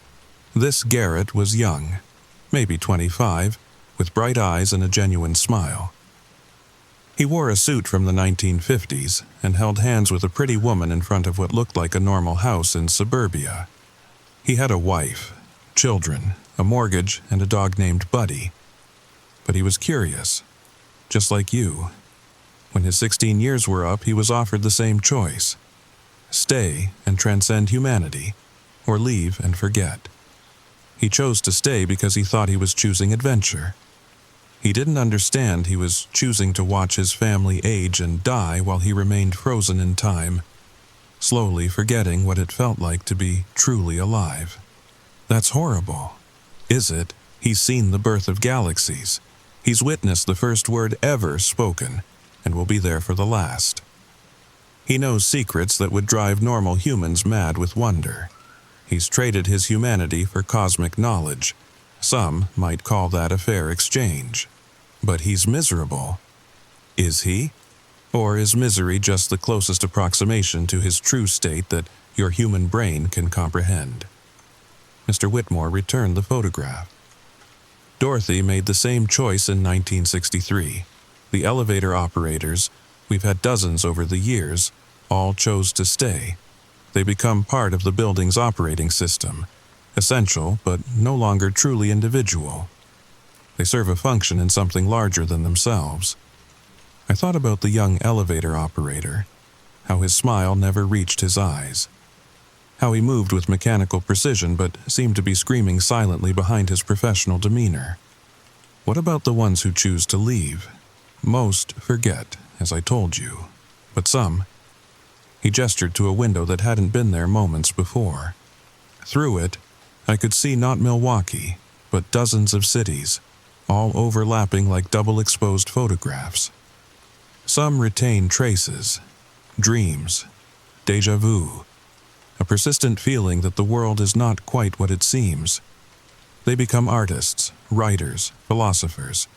This Garrett was young, maybe 25, with bright eyes and a genuine smile. He wore a suit from the 1950s and held hands with a pretty woman in front of what looked like a normal house in suburbia. He had a wife, children, a mortgage, and a dog named Buddy. But he was curious, just like you. When his 16 years were up, he was offered the same choice: stay and transcend humanity, or leave and forget. He chose to stay because he thought he was choosing adventure. He didn't understand he was choosing to watch his family age and die while he remained frozen in time, slowly forgetting what it felt like to be truly alive. That's horrible. Is it? He's seen the birth of galaxies. He's witnessed the first word ever spoken, and will be there for the last. He knows secrets that would drive normal humans mad with wonder. He's traded his humanity for cosmic knowledge. Some might call that a fair exchange. But he's miserable. Is he? Or is misery just the closest approximation to his true state that your human brain can comprehend? Mr. Whitmore returned the photograph. Dorothy made the same choice in 1963. The elevator operators, we've had dozens over the years, all chose to stay. They become part of the building's operating system, essential but no longer truly individual. They serve a function in something larger than themselves. I thought about the young elevator operator, how his smile never reached his eyes, how he moved with mechanical precision but seemed to be screaming silently behind his professional demeanor. What about the ones who choose to leave? Most forget, as I told you, but some. He gestured to a window that hadn't been there moments before. Through it, I could see not Milwaukee, but dozens of cities, all overlapping like double-exposed photographs. Some retain traces, dreams, déjà vu, a persistent feeling that the world is not quite what it seems. They become artists, writers, philosophers.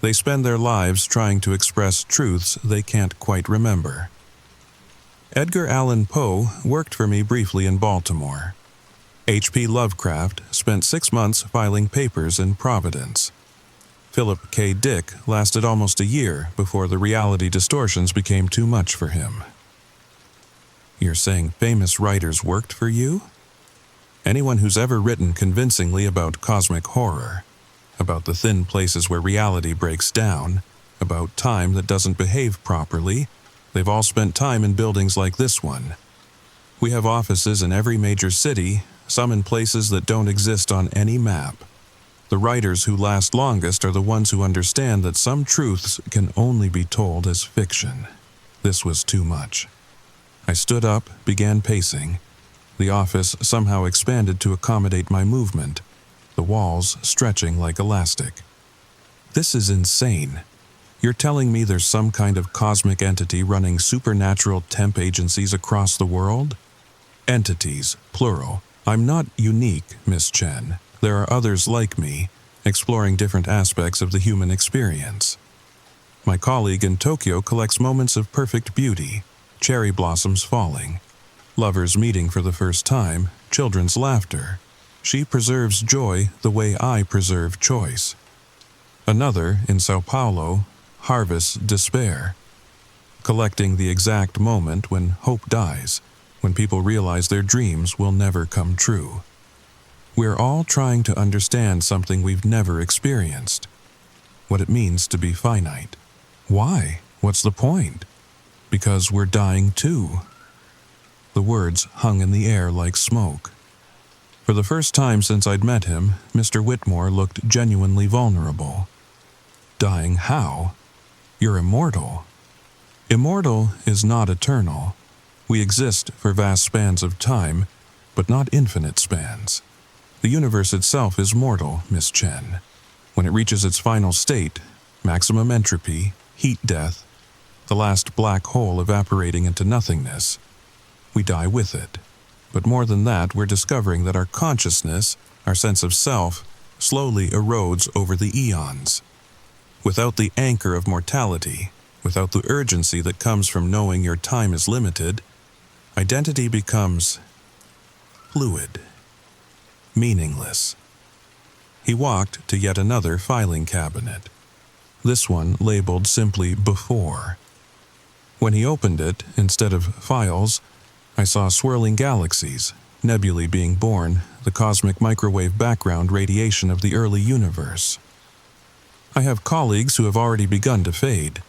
They spend their lives trying to express truths they can't quite remember. Edgar Allan Poe worked for me briefly in Baltimore. H.P. Lovecraft spent 6 months filing papers in Providence. Philip K. Dick lasted almost a year before the reality distortions became too much for him. You're saying famous writers worked for you? Anyone who's ever written convincingly about cosmic horror, about the thin places where reality breaks down, about time that doesn't behave properly, they've all spent time in buildings like this one. We have offices in every major city, some in places that don't exist on any map. The writers who last longest are the ones who understand that some truths can only be told as fiction. This was too much. I stood up, began pacing. The office somehow expanded to accommodate my movement, the walls stretching like elastic. This is insane. You're telling me there's some kind of cosmic entity running supernatural temp agencies across the world? Entities, plural. I'm not unique, Miss Chen. There are others like me, exploring different aspects of the human experience. My colleague in Tokyo collects moments of perfect beauty, cherry blossoms falling, lovers meeting for the first time, children's laughter. She preserves joy the way I preserve choice. Another, in Sao Paulo, harvests despair, collecting the exact moment when hope dies, when people realize their dreams will never come true. We're all trying to understand something we've never experienced, what it means to be finite. Why? What's the point? Because we're dying too. The words hung in the air like smoke. For the first time since I'd met him, Mr. Whitmore looked genuinely vulnerable. Dying how? You're immortal. Immortal is not eternal. We exist for vast spans of time, but not infinite spans. The universe itself is mortal, Miss Chen. When it reaches its final state, maximum entropy, heat death, the last black hole evaporating into nothingness, we die with it. But more than that, we're discovering that our consciousness, our sense of self, slowly erodes over the eons. Without the anchor of mortality, without the urgency that comes from knowing your time is limited, identity becomes fluid, meaningless. He walked to yet another filing cabinet, this one labeled simply Before. When he opened it, instead of files, I saw swirling galaxies, nebulae being born, the cosmic microwave background radiation of the early universe. I have colleagues who have already begun to fade,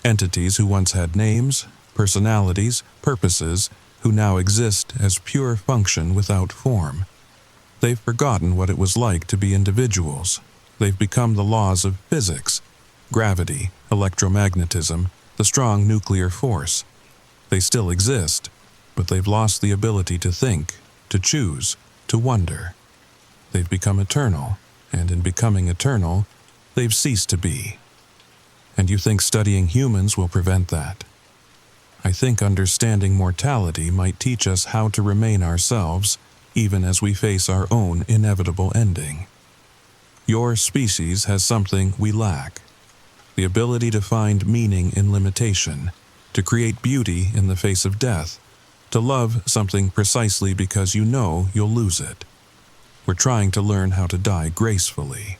entities who once had names, personalities, purposes, who now exist as pure function without form. They've forgotten what it was like to be individuals. They've become the laws of physics, gravity, electromagnetism, the strong nuclear force. They still exist, but they've lost the ability to think, to choose, to wonder. They've become eternal, and in becoming eternal, they've ceased to be. And you think studying humans will prevent that? I think understanding mortality might teach us how to remain ourselves, even as we face our own inevitable ending. Your species has something we lack: the ability to find meaning in limitation, to create beauty in the face of death, to love something precisely because you know you'll lose it. We're trying to learn how to die gracefully.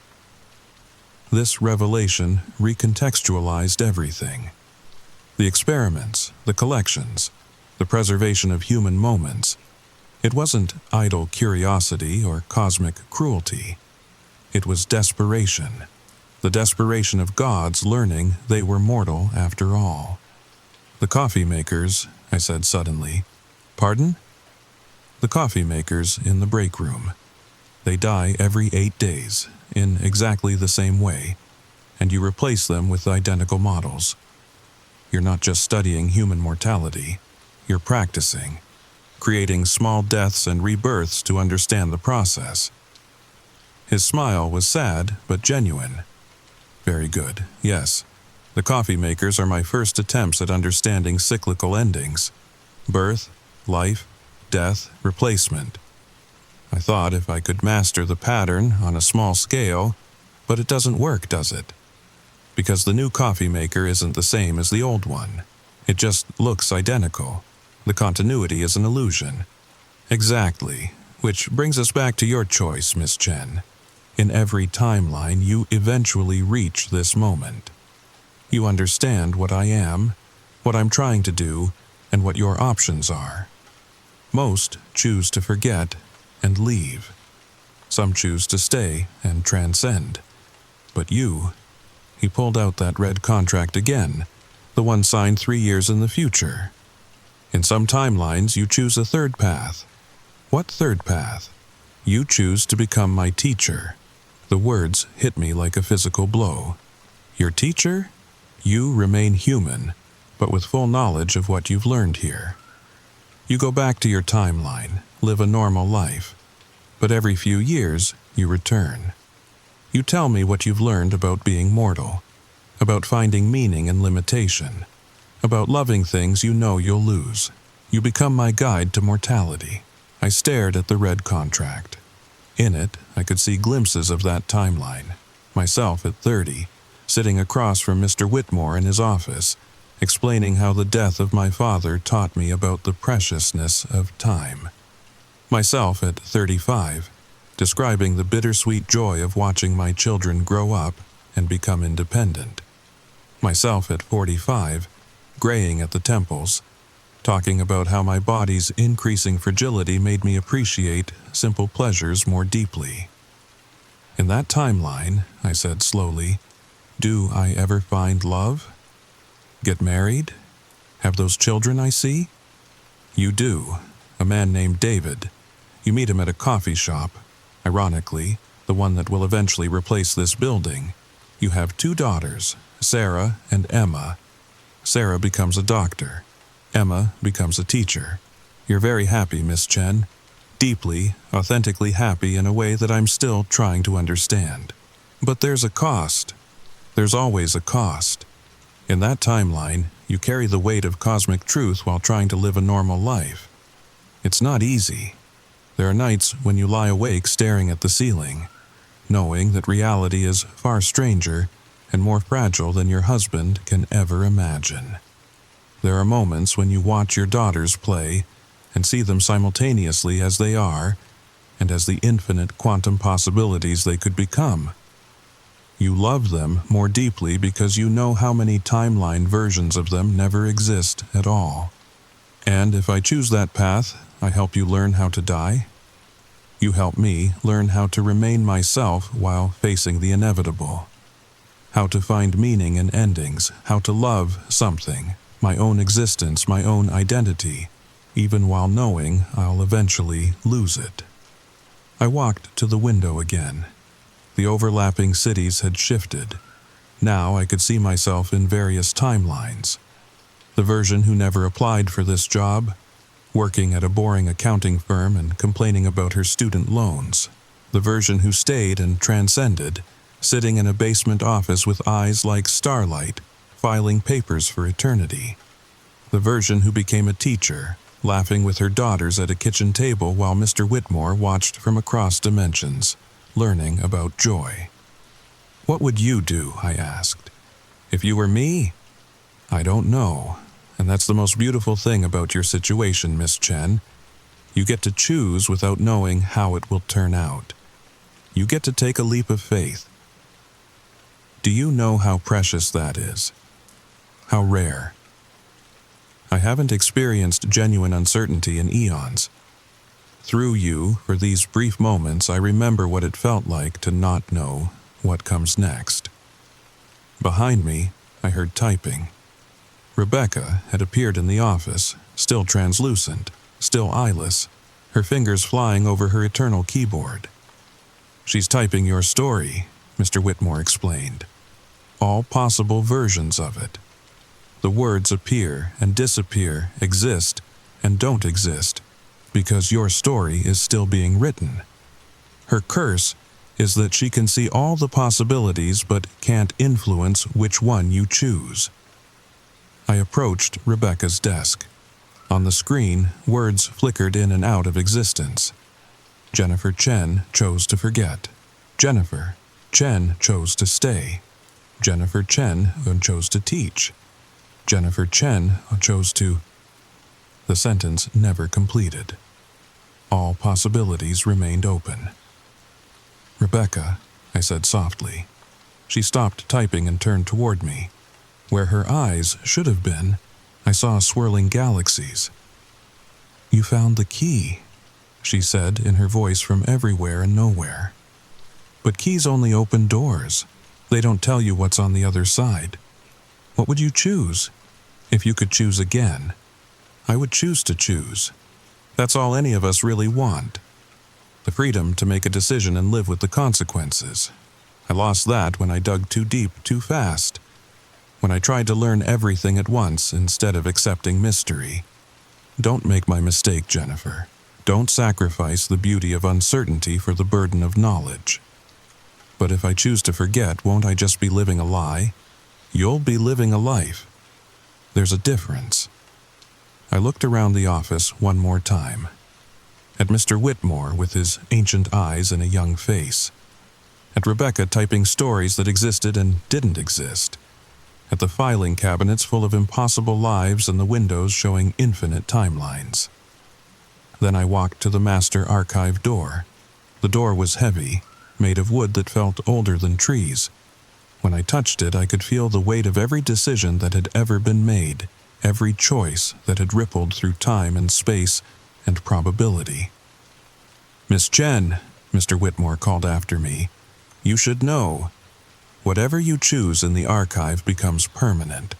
This revelation recontextualized everything. The experiments, the collections, the preservation of human moments. It wasn't idle curiosity or cosmic cruelty. It was desperation. The desperation of gods learning they were mortal after all. The coffee makers, I said suddenly. Pardon? The coffee makers in the break room. They die every 8 days, in exactly the same way, and you replace them with identical models. You're not just studying human mortality, you're practicing, creating small deaths and rebirths to understand the process. His smile was sad but genuine. Very good, yes. The coffee makers are my first attempts at understanding cyclical endings. Birth, life, death, replacement. I thought if I could master the pattern on a small scale, but it doesn't work, does it? Because the new coffee maker isn't the same as the old one. It just looks identical. The continuity is an illusion. Exactly, which brings us back to your choice, Miss Chen. In every timeline, you eventually reach this moment. You understand what I am, what I'm trying to do, and what your options are. Most choose to forget and leave. Some choose to stay and transcend. But you, he pulled out that red contract again, the one signed 3 years in the future. In some timelines, you choose a third path. What third path? You choose to become my teacher. The words hit me like a physical blow. Your teacher? You remain human, but with full knowledge of what you've learned here. You go back to your timeline, live a normal life, but every few years you return. You tell me what you've learned about being mortal, about finding meaning in limitation, about loving things you know you'll lose. You become my guide to mortality. I stared at the red contract. In it, I could see glimpses of that timeline. Myself at 30, sitting across from Mr. Whitmore in his office, explaining how the death of my father taught me about the preciousness of time. Myself at 35, describing the bittersweet joy of watching my children grow up and become independent. Myself at 45, graying at the temples, talking about how my body's increasing fragility made me appreciate simple pleasures more deeply. In that timeline, I said slowly, do I ever find love? Get married? Have those children I see? You do. A man named David. You meet him at a coffee shop. Ironically, the one that will eventually replace this building. You have 2 daughters, Sarah and Emma. Sarah becomes a doctor. Emma becomes a teacher. You're very happy, Miss Chen. deeply, authentically happy in a way that I'm still trying to understand. But there's a cost. There's always a cost. In that timeline, you carry the weight of cosmic truth while trying to live a normal life. It's not easy. There are nights when you lie awake staring at the ceiling, knowing that reality is far stranger and more fragile than your husband can ever imagine. There are moments when you watch your daughters play and see them simultaneously as they are and as the infinite quantum possibilities they could become. You love them more deeply because you know how many timeline versions of them never exist at all. And if I choose that path, I help you learn how to die. You help me learn how to remain myself while facing the inevitable. How to find meaning in endings, how to love something, my own existence, my own identity, even while knowing I'll eventually lose it. I walked to the window again. The overlapping cities had shifted. Now I could see myself in various timelines. The version who never applied for this job, working at a boring accounting firm and complaining about her student loans. The version who stayed and transcended, sitting in a basement office with eyes like starlight, filing papers for eternity. The version who became a teacher, laughing with her daughters at a kitchen table while Mr. Whitmore watched from across dimensions, learning about joy. What would you do, I asked, if you were me? I don't know, and that's the most beautiful thing about your situation, Miss Chen. You get to choose without knowing how it will turn out. You get to take a leap of faith. Do you know how precious that is? How rare? I haven't experienced genuine uncertainty in eons. Through you, for these brief moments, I remember what it felt like to not know what comes next. Behind me, I heard typing. Rebecca had appeared in the office, still translucent, still eyeless, her fingers flying over her eternal keyboard. She's typing your story, Mr. Whitmore explained. All possible versions of it. The words appear and disappear, exist and don't exist, because your story is still being written. Her curse is that she can see all the possibilities but can't influence which one you choose. I approached Rebecca's desk. On the screen, words flickered in and out of existence. Jennifer Chen chose to forget. Jennifer Chen chose to stay. Jennifer Chen chose to teach. Jennifer Chen chose to... The sentence never completed. All possibilities remained open. Rebecca, I said softly. She stopped typing and turned toward me. Where her eyes should have been, I saw swirling galaxies. You found the key, she said in her voice from everywhere and nowhere. But keys only open doors. They don't tell you what's on the other side. What would you choose? If you could choose again, I would choose to choose. That's all any of us really want. The freedom to make a decision and live with the consequences. I lost that when I dug too deep too fast. When I tried to learn everything at once instead of accepting mystery. Don't make my mistake, Jennifer. Don't sacrifice the beauty of uncertainty for the burden of knowledge. But if I choose to forget, won't I just be living a lie? You'll be living a life. There's a difference. I looked around the office one more time. At Mr. Whitmore with his ancient eyes and a young face. At Rebecca typing stories that existed and didn't exist. At the filing cabinets full of impossible lives and the windows showing infinite timelines. Then I walked to the master archive door. The door was heavy, made of wood that felt older than trees. When I touched it, I could feel the weight of every decision that had ever been made, every choice that had rippled through time and space and probability. Miss Chen, Mr. Whitmore called after me, you should know. Whatever you choose in the archive becomes permanent.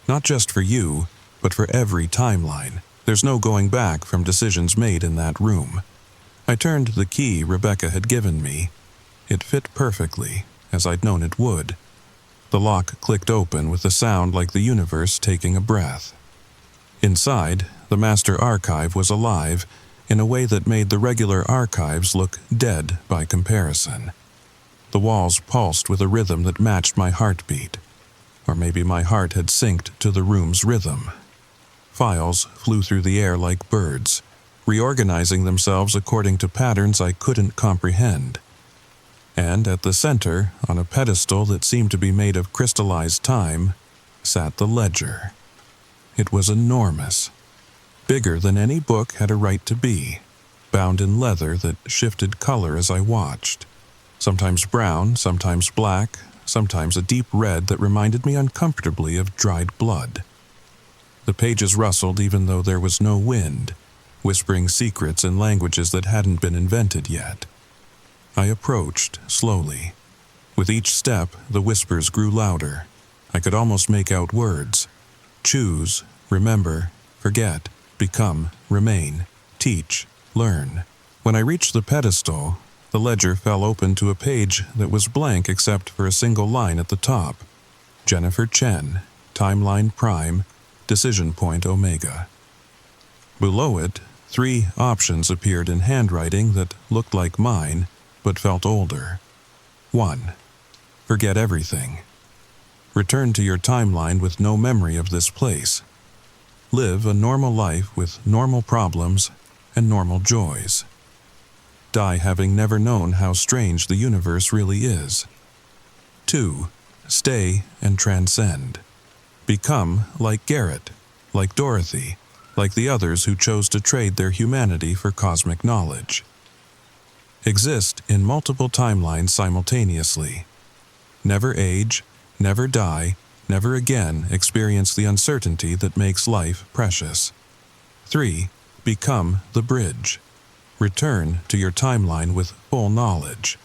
Not just for you, but for every timeline. There's no going back from decisions made in that room. I turned the key Rebecca had given me. It fit perfectly, as I'd known it would. The lock clicked open with a sound like the universe taking a breath. Inside, the master archive was alive, in a way that made the regular archives look dead by comparison. The walls pulsed with a rhythm that matched my heartbeat, or maybe my heart had synced to the room's rhythm. Files flew through the air like birds, reorganizing themselves according to patterns I couldn't comprehend. And at the center, on a pedestal that seemed to be made of crystallized time, sat the ledger. It was enormous, bigger than any book had a right to be, bound in leather that shifted color as I watched. Sometimes brown, sometimes black, sometimes a deep red that reminded me uncomfortably of dried blood. The pages rustled even though there was no wind, whispering secrets in languages that hadn't been invented yet. I approached slowly. With each step, the whispers grew louder. I could almost make out words. Choose, remember, forget, become, remain, teach, learn. When I reached the pedestal, the ledger fell open to a page that was blank except for a single line at the top. Jennifer Chen, Timeline Prime, Decision Point Omega. Below it, 3 options appeared in handwriting that looked like mine, but felt older. 1. Forget everything. Return to your timeline with no memory of this place. Live a normal life with normal problems and normal joys. Die having never known how strange the universe really is. 2. Stay and transcend. Become like Garrett, like Dorothy, like the others who chose to trade their humanity for cosmic knowledge. Exist in multiple timelines simultaneously. Never age, never die, never again experience the uncertainty that makes life precious. 3. Become the bridge. Return to your timeline with full knowledge.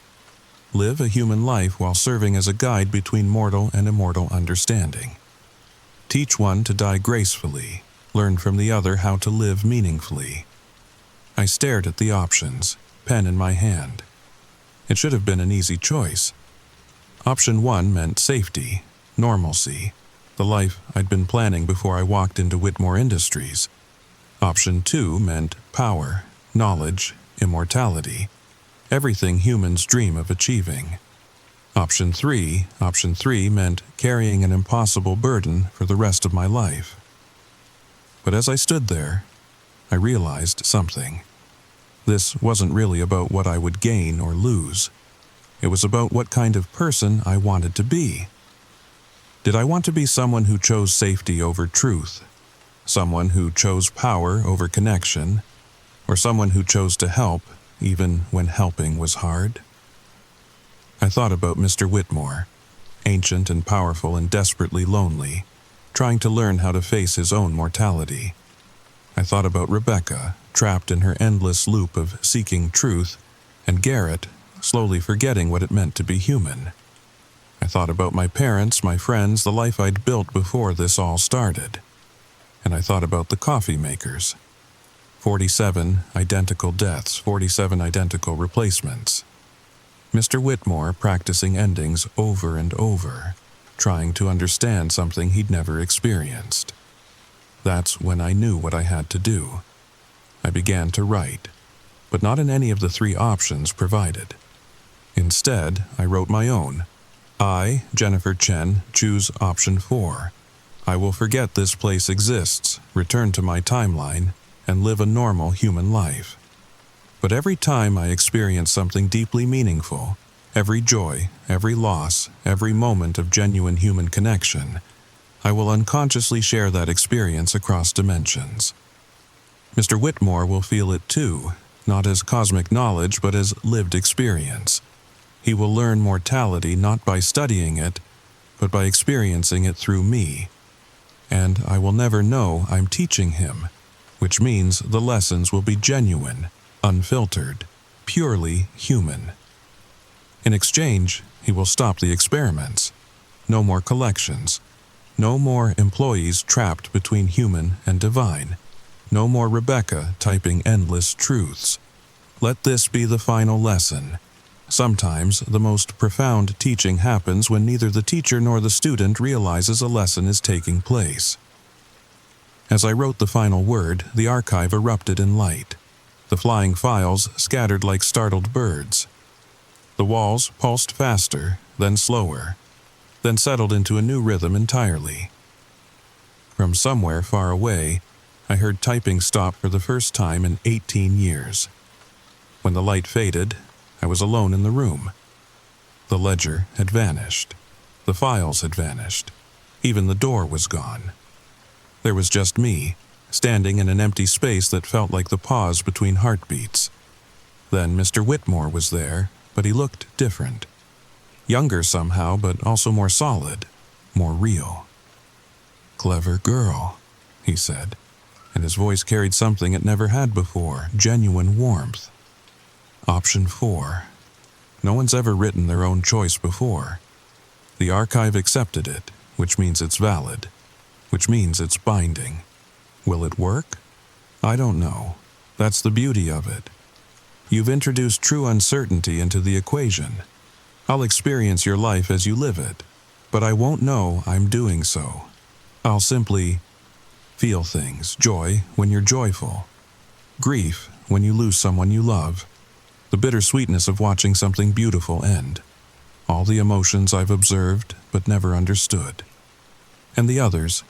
Live a human life while serving as a guide between mortal and immortal understanding. Teach one to die gracefully. Learn from the other how to live meaningfully. I stared at the options, pen in my hand. It should have been an easy choice. Option 1 meant safety, normalcy, the life I'd been planning before I walked into Whitmore Industries. Option 2 meant power, knowledge, immortality, everything humans dream of achieving. Option 3 meant carrying an impossible burden for the rest of my life. But as I stood there, I realized something. This wasn't really about what I would gain or lose. It was about what kind of person I wanted to be. Did I want to be someone who chose safety over truth? Someone who chose power over connection? Or someone who chose to help even when helping was hard? I thought about Mr. Whitmore, ancient and powerful and desperately lonely, trying to learn how to face his own mortality. I thought about Rebecca, trapped in her endless loop of seeking truth, and Garrett, slowly forgetting what it meant to be human. I thought about my parents, my friends, the life I'd built before this all started. And I thought about the coffee makers. 47 identical deaths, 47 identical replacements. Mr. Whitmore practicing endings over and over, trying to understand something he'd never experienced. That's when I knew what I had to do. I began to write, but not in any of the 3 options provided. Instead, I wrote my own. I, Jennifer Chen, choose option 4. I will forget this place exists, return to my timeline, and live a normal human life. But every time I experience something deeply meaningful, every joy, every loss, every moment of genuine human connection, I will unconsciously share that experience across dimensions. Mr. Whitmore will feel it too, not as cosmic knowledge but as lived experience. He will learn mortality not by studying it, but by experiencing it through me. And I will never know I'm teaching him, which means the lessons will be genuine, unfiltered, purely human. In exchange, he will stop the experiments. No more collections. No more employees trapped between human and divine. No more Rebecca typing endless truths. Let this be the final lesson. Sometimes the most profound teaching happens when neither the teacher nor the student realizes a lesson is taking place. As I wrote the final word, the archive erupted in light. The flying files scattered like startled birds. The walls pulsed faster, then slower, then settled into a new rhythm entirely. From somewhere far away, I heard typing stop for the first time in 18 years. When the light faded, I was alone in the room. The ledger had vanished. The files had vanished. Even the door was gone. There was just me, standing in an empty space that felt like the pause between heartbeats. Then Mr. Whitmore was there, but he looked different. Younger somehow, but also more solid, more real. "Clever girl," he said, and his voice carried something it never had before, genuine warmth. Option 4. No one's ever written their own choice before. The archive accepted it, which means it's valid, which means it's binding. Will it work? I don't know. That's the beauty of it. You've introduced true uncertainty into the equation. I'll experience your life as you live it, but I won't know I'm doing so. I'll simply feel things, joy when you're joyful, grief when you lose someone you love, the bittersweetness of watching something beautiful end, all the emotions I've observed but never understood. And the others,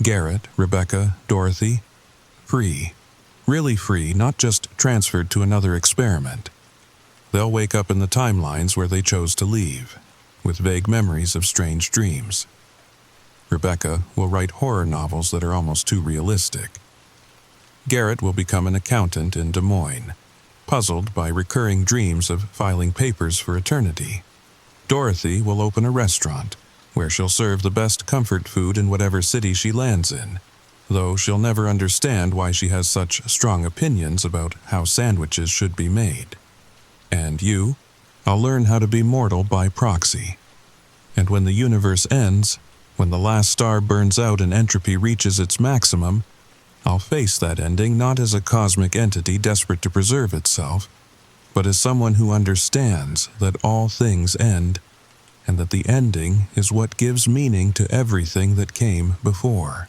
Garrett, Rebecca, Dorothy, free, really free, not just transferred to another experiment. They'll wake up in the timelines where they chose to leave, with vague memories of strange dreams. Rebecca will write horror novels that are almost too realistic. Garrett will become an accountant in Des Moines, puzzled by recurring dreams of filing papers for eternity. Dorothy will open a restaurant, where she'll serve the best comfort food in whatever city she lands in, though she'll never understand why she has such strong opinions about how sandwiches should be made. And you? I'll learn how to be mortal by proxy. And when the universe ends, when the last star burns out and entropy reaches its maximum, I'll face that ending not as a cosmic entity desperate to preserve itself, but as someone who understands that all things end, and that the ending is what gives meaning to everything that came before.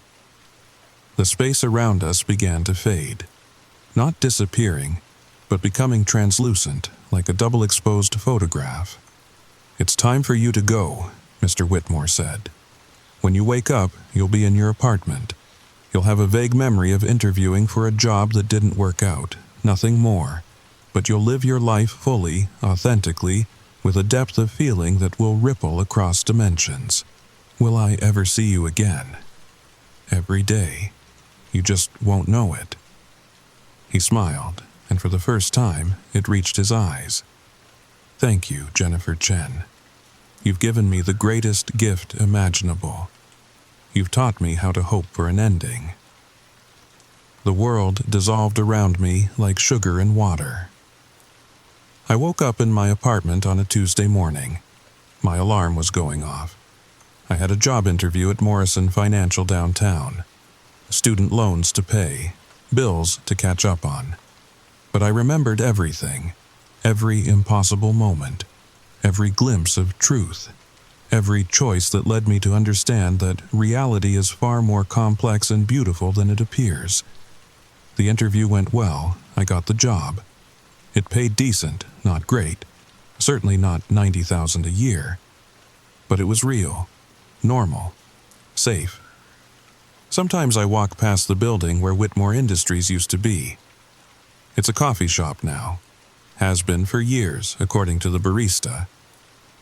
The space around us began to fade, not disappearing, but becoming translucent, like a double-exposed photograph. "It's time for you to go," Mr. Whitmore said. "When you wake up, you'll be in your apartment. You'll have a vague memory of interviewing for a job that didn't work out, nothing more. But you'll live your life fully, authentically, with a depth of feeling that will ripple across dimensions. Will I ever see you again? Every day. You just won't know it." He smiled, and for the first time, it reached his eyes. "Thank you, Jennifer Chen. You've given me the greatest gift imaginable. You've taught me how to hope for an ending." The world dissolved around me like sugar in water. I woke up in my apartment on a Tuesday morning. My alarm was going off. I had a job interview at Morrison Financial downtown. Student loans to pay, bills to catch up on. But I remembered everything, every impossible moment, every glimpse of truth, every choice that led me to understand that reality is far more complex and beautiful than it appears. The interview went well. I got the job. It paid decent, not great, certainly not $90,000 a year. But it was real, normal, safe. Sometimes I walk past the building where Whitmore Industries used to be. It's a coffee shop now. Has been for years, according to the barista.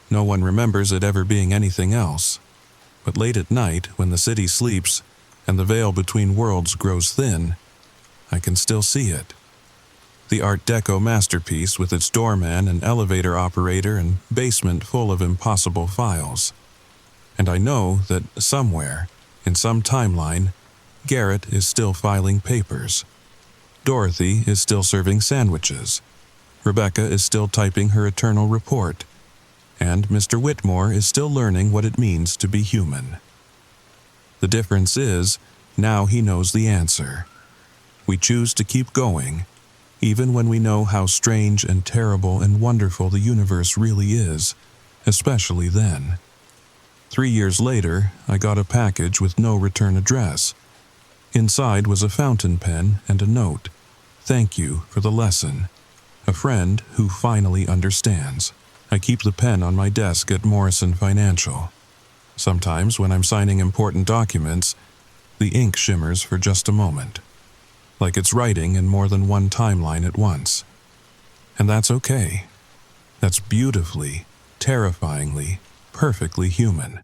No one remembers it ever being anything else. But late at night, when the city sleeps and the veil between worlds grows thin, I can still see it. The Art Deco masterpiece with its doorman and elevator operator and basement full of impossible files. And I know that somewhere, in some timeline, Garrett is still filing papers. Dorothy is still serving sandwiches. Rebecca is still typing her eternal report. And Mr. Whitmore is still learning what it means to be human. The difference is, now he knows the answer. We choose to keep going, even when we know how strange and terrible and wonderful the universe really is, especially then. 3 years later, I got a package with no return address. Inside was a fountain pen and a note. Thank you for the lesson. A friend who finally understands. I keep the pen on my desk at Morrison Financial. Sometimes when I'm signing important documents, the ink shimmers for just a moment, like it's writing in more than one timeline at once. And that's okay. That's beautifully, terrifyingly, perfectly human.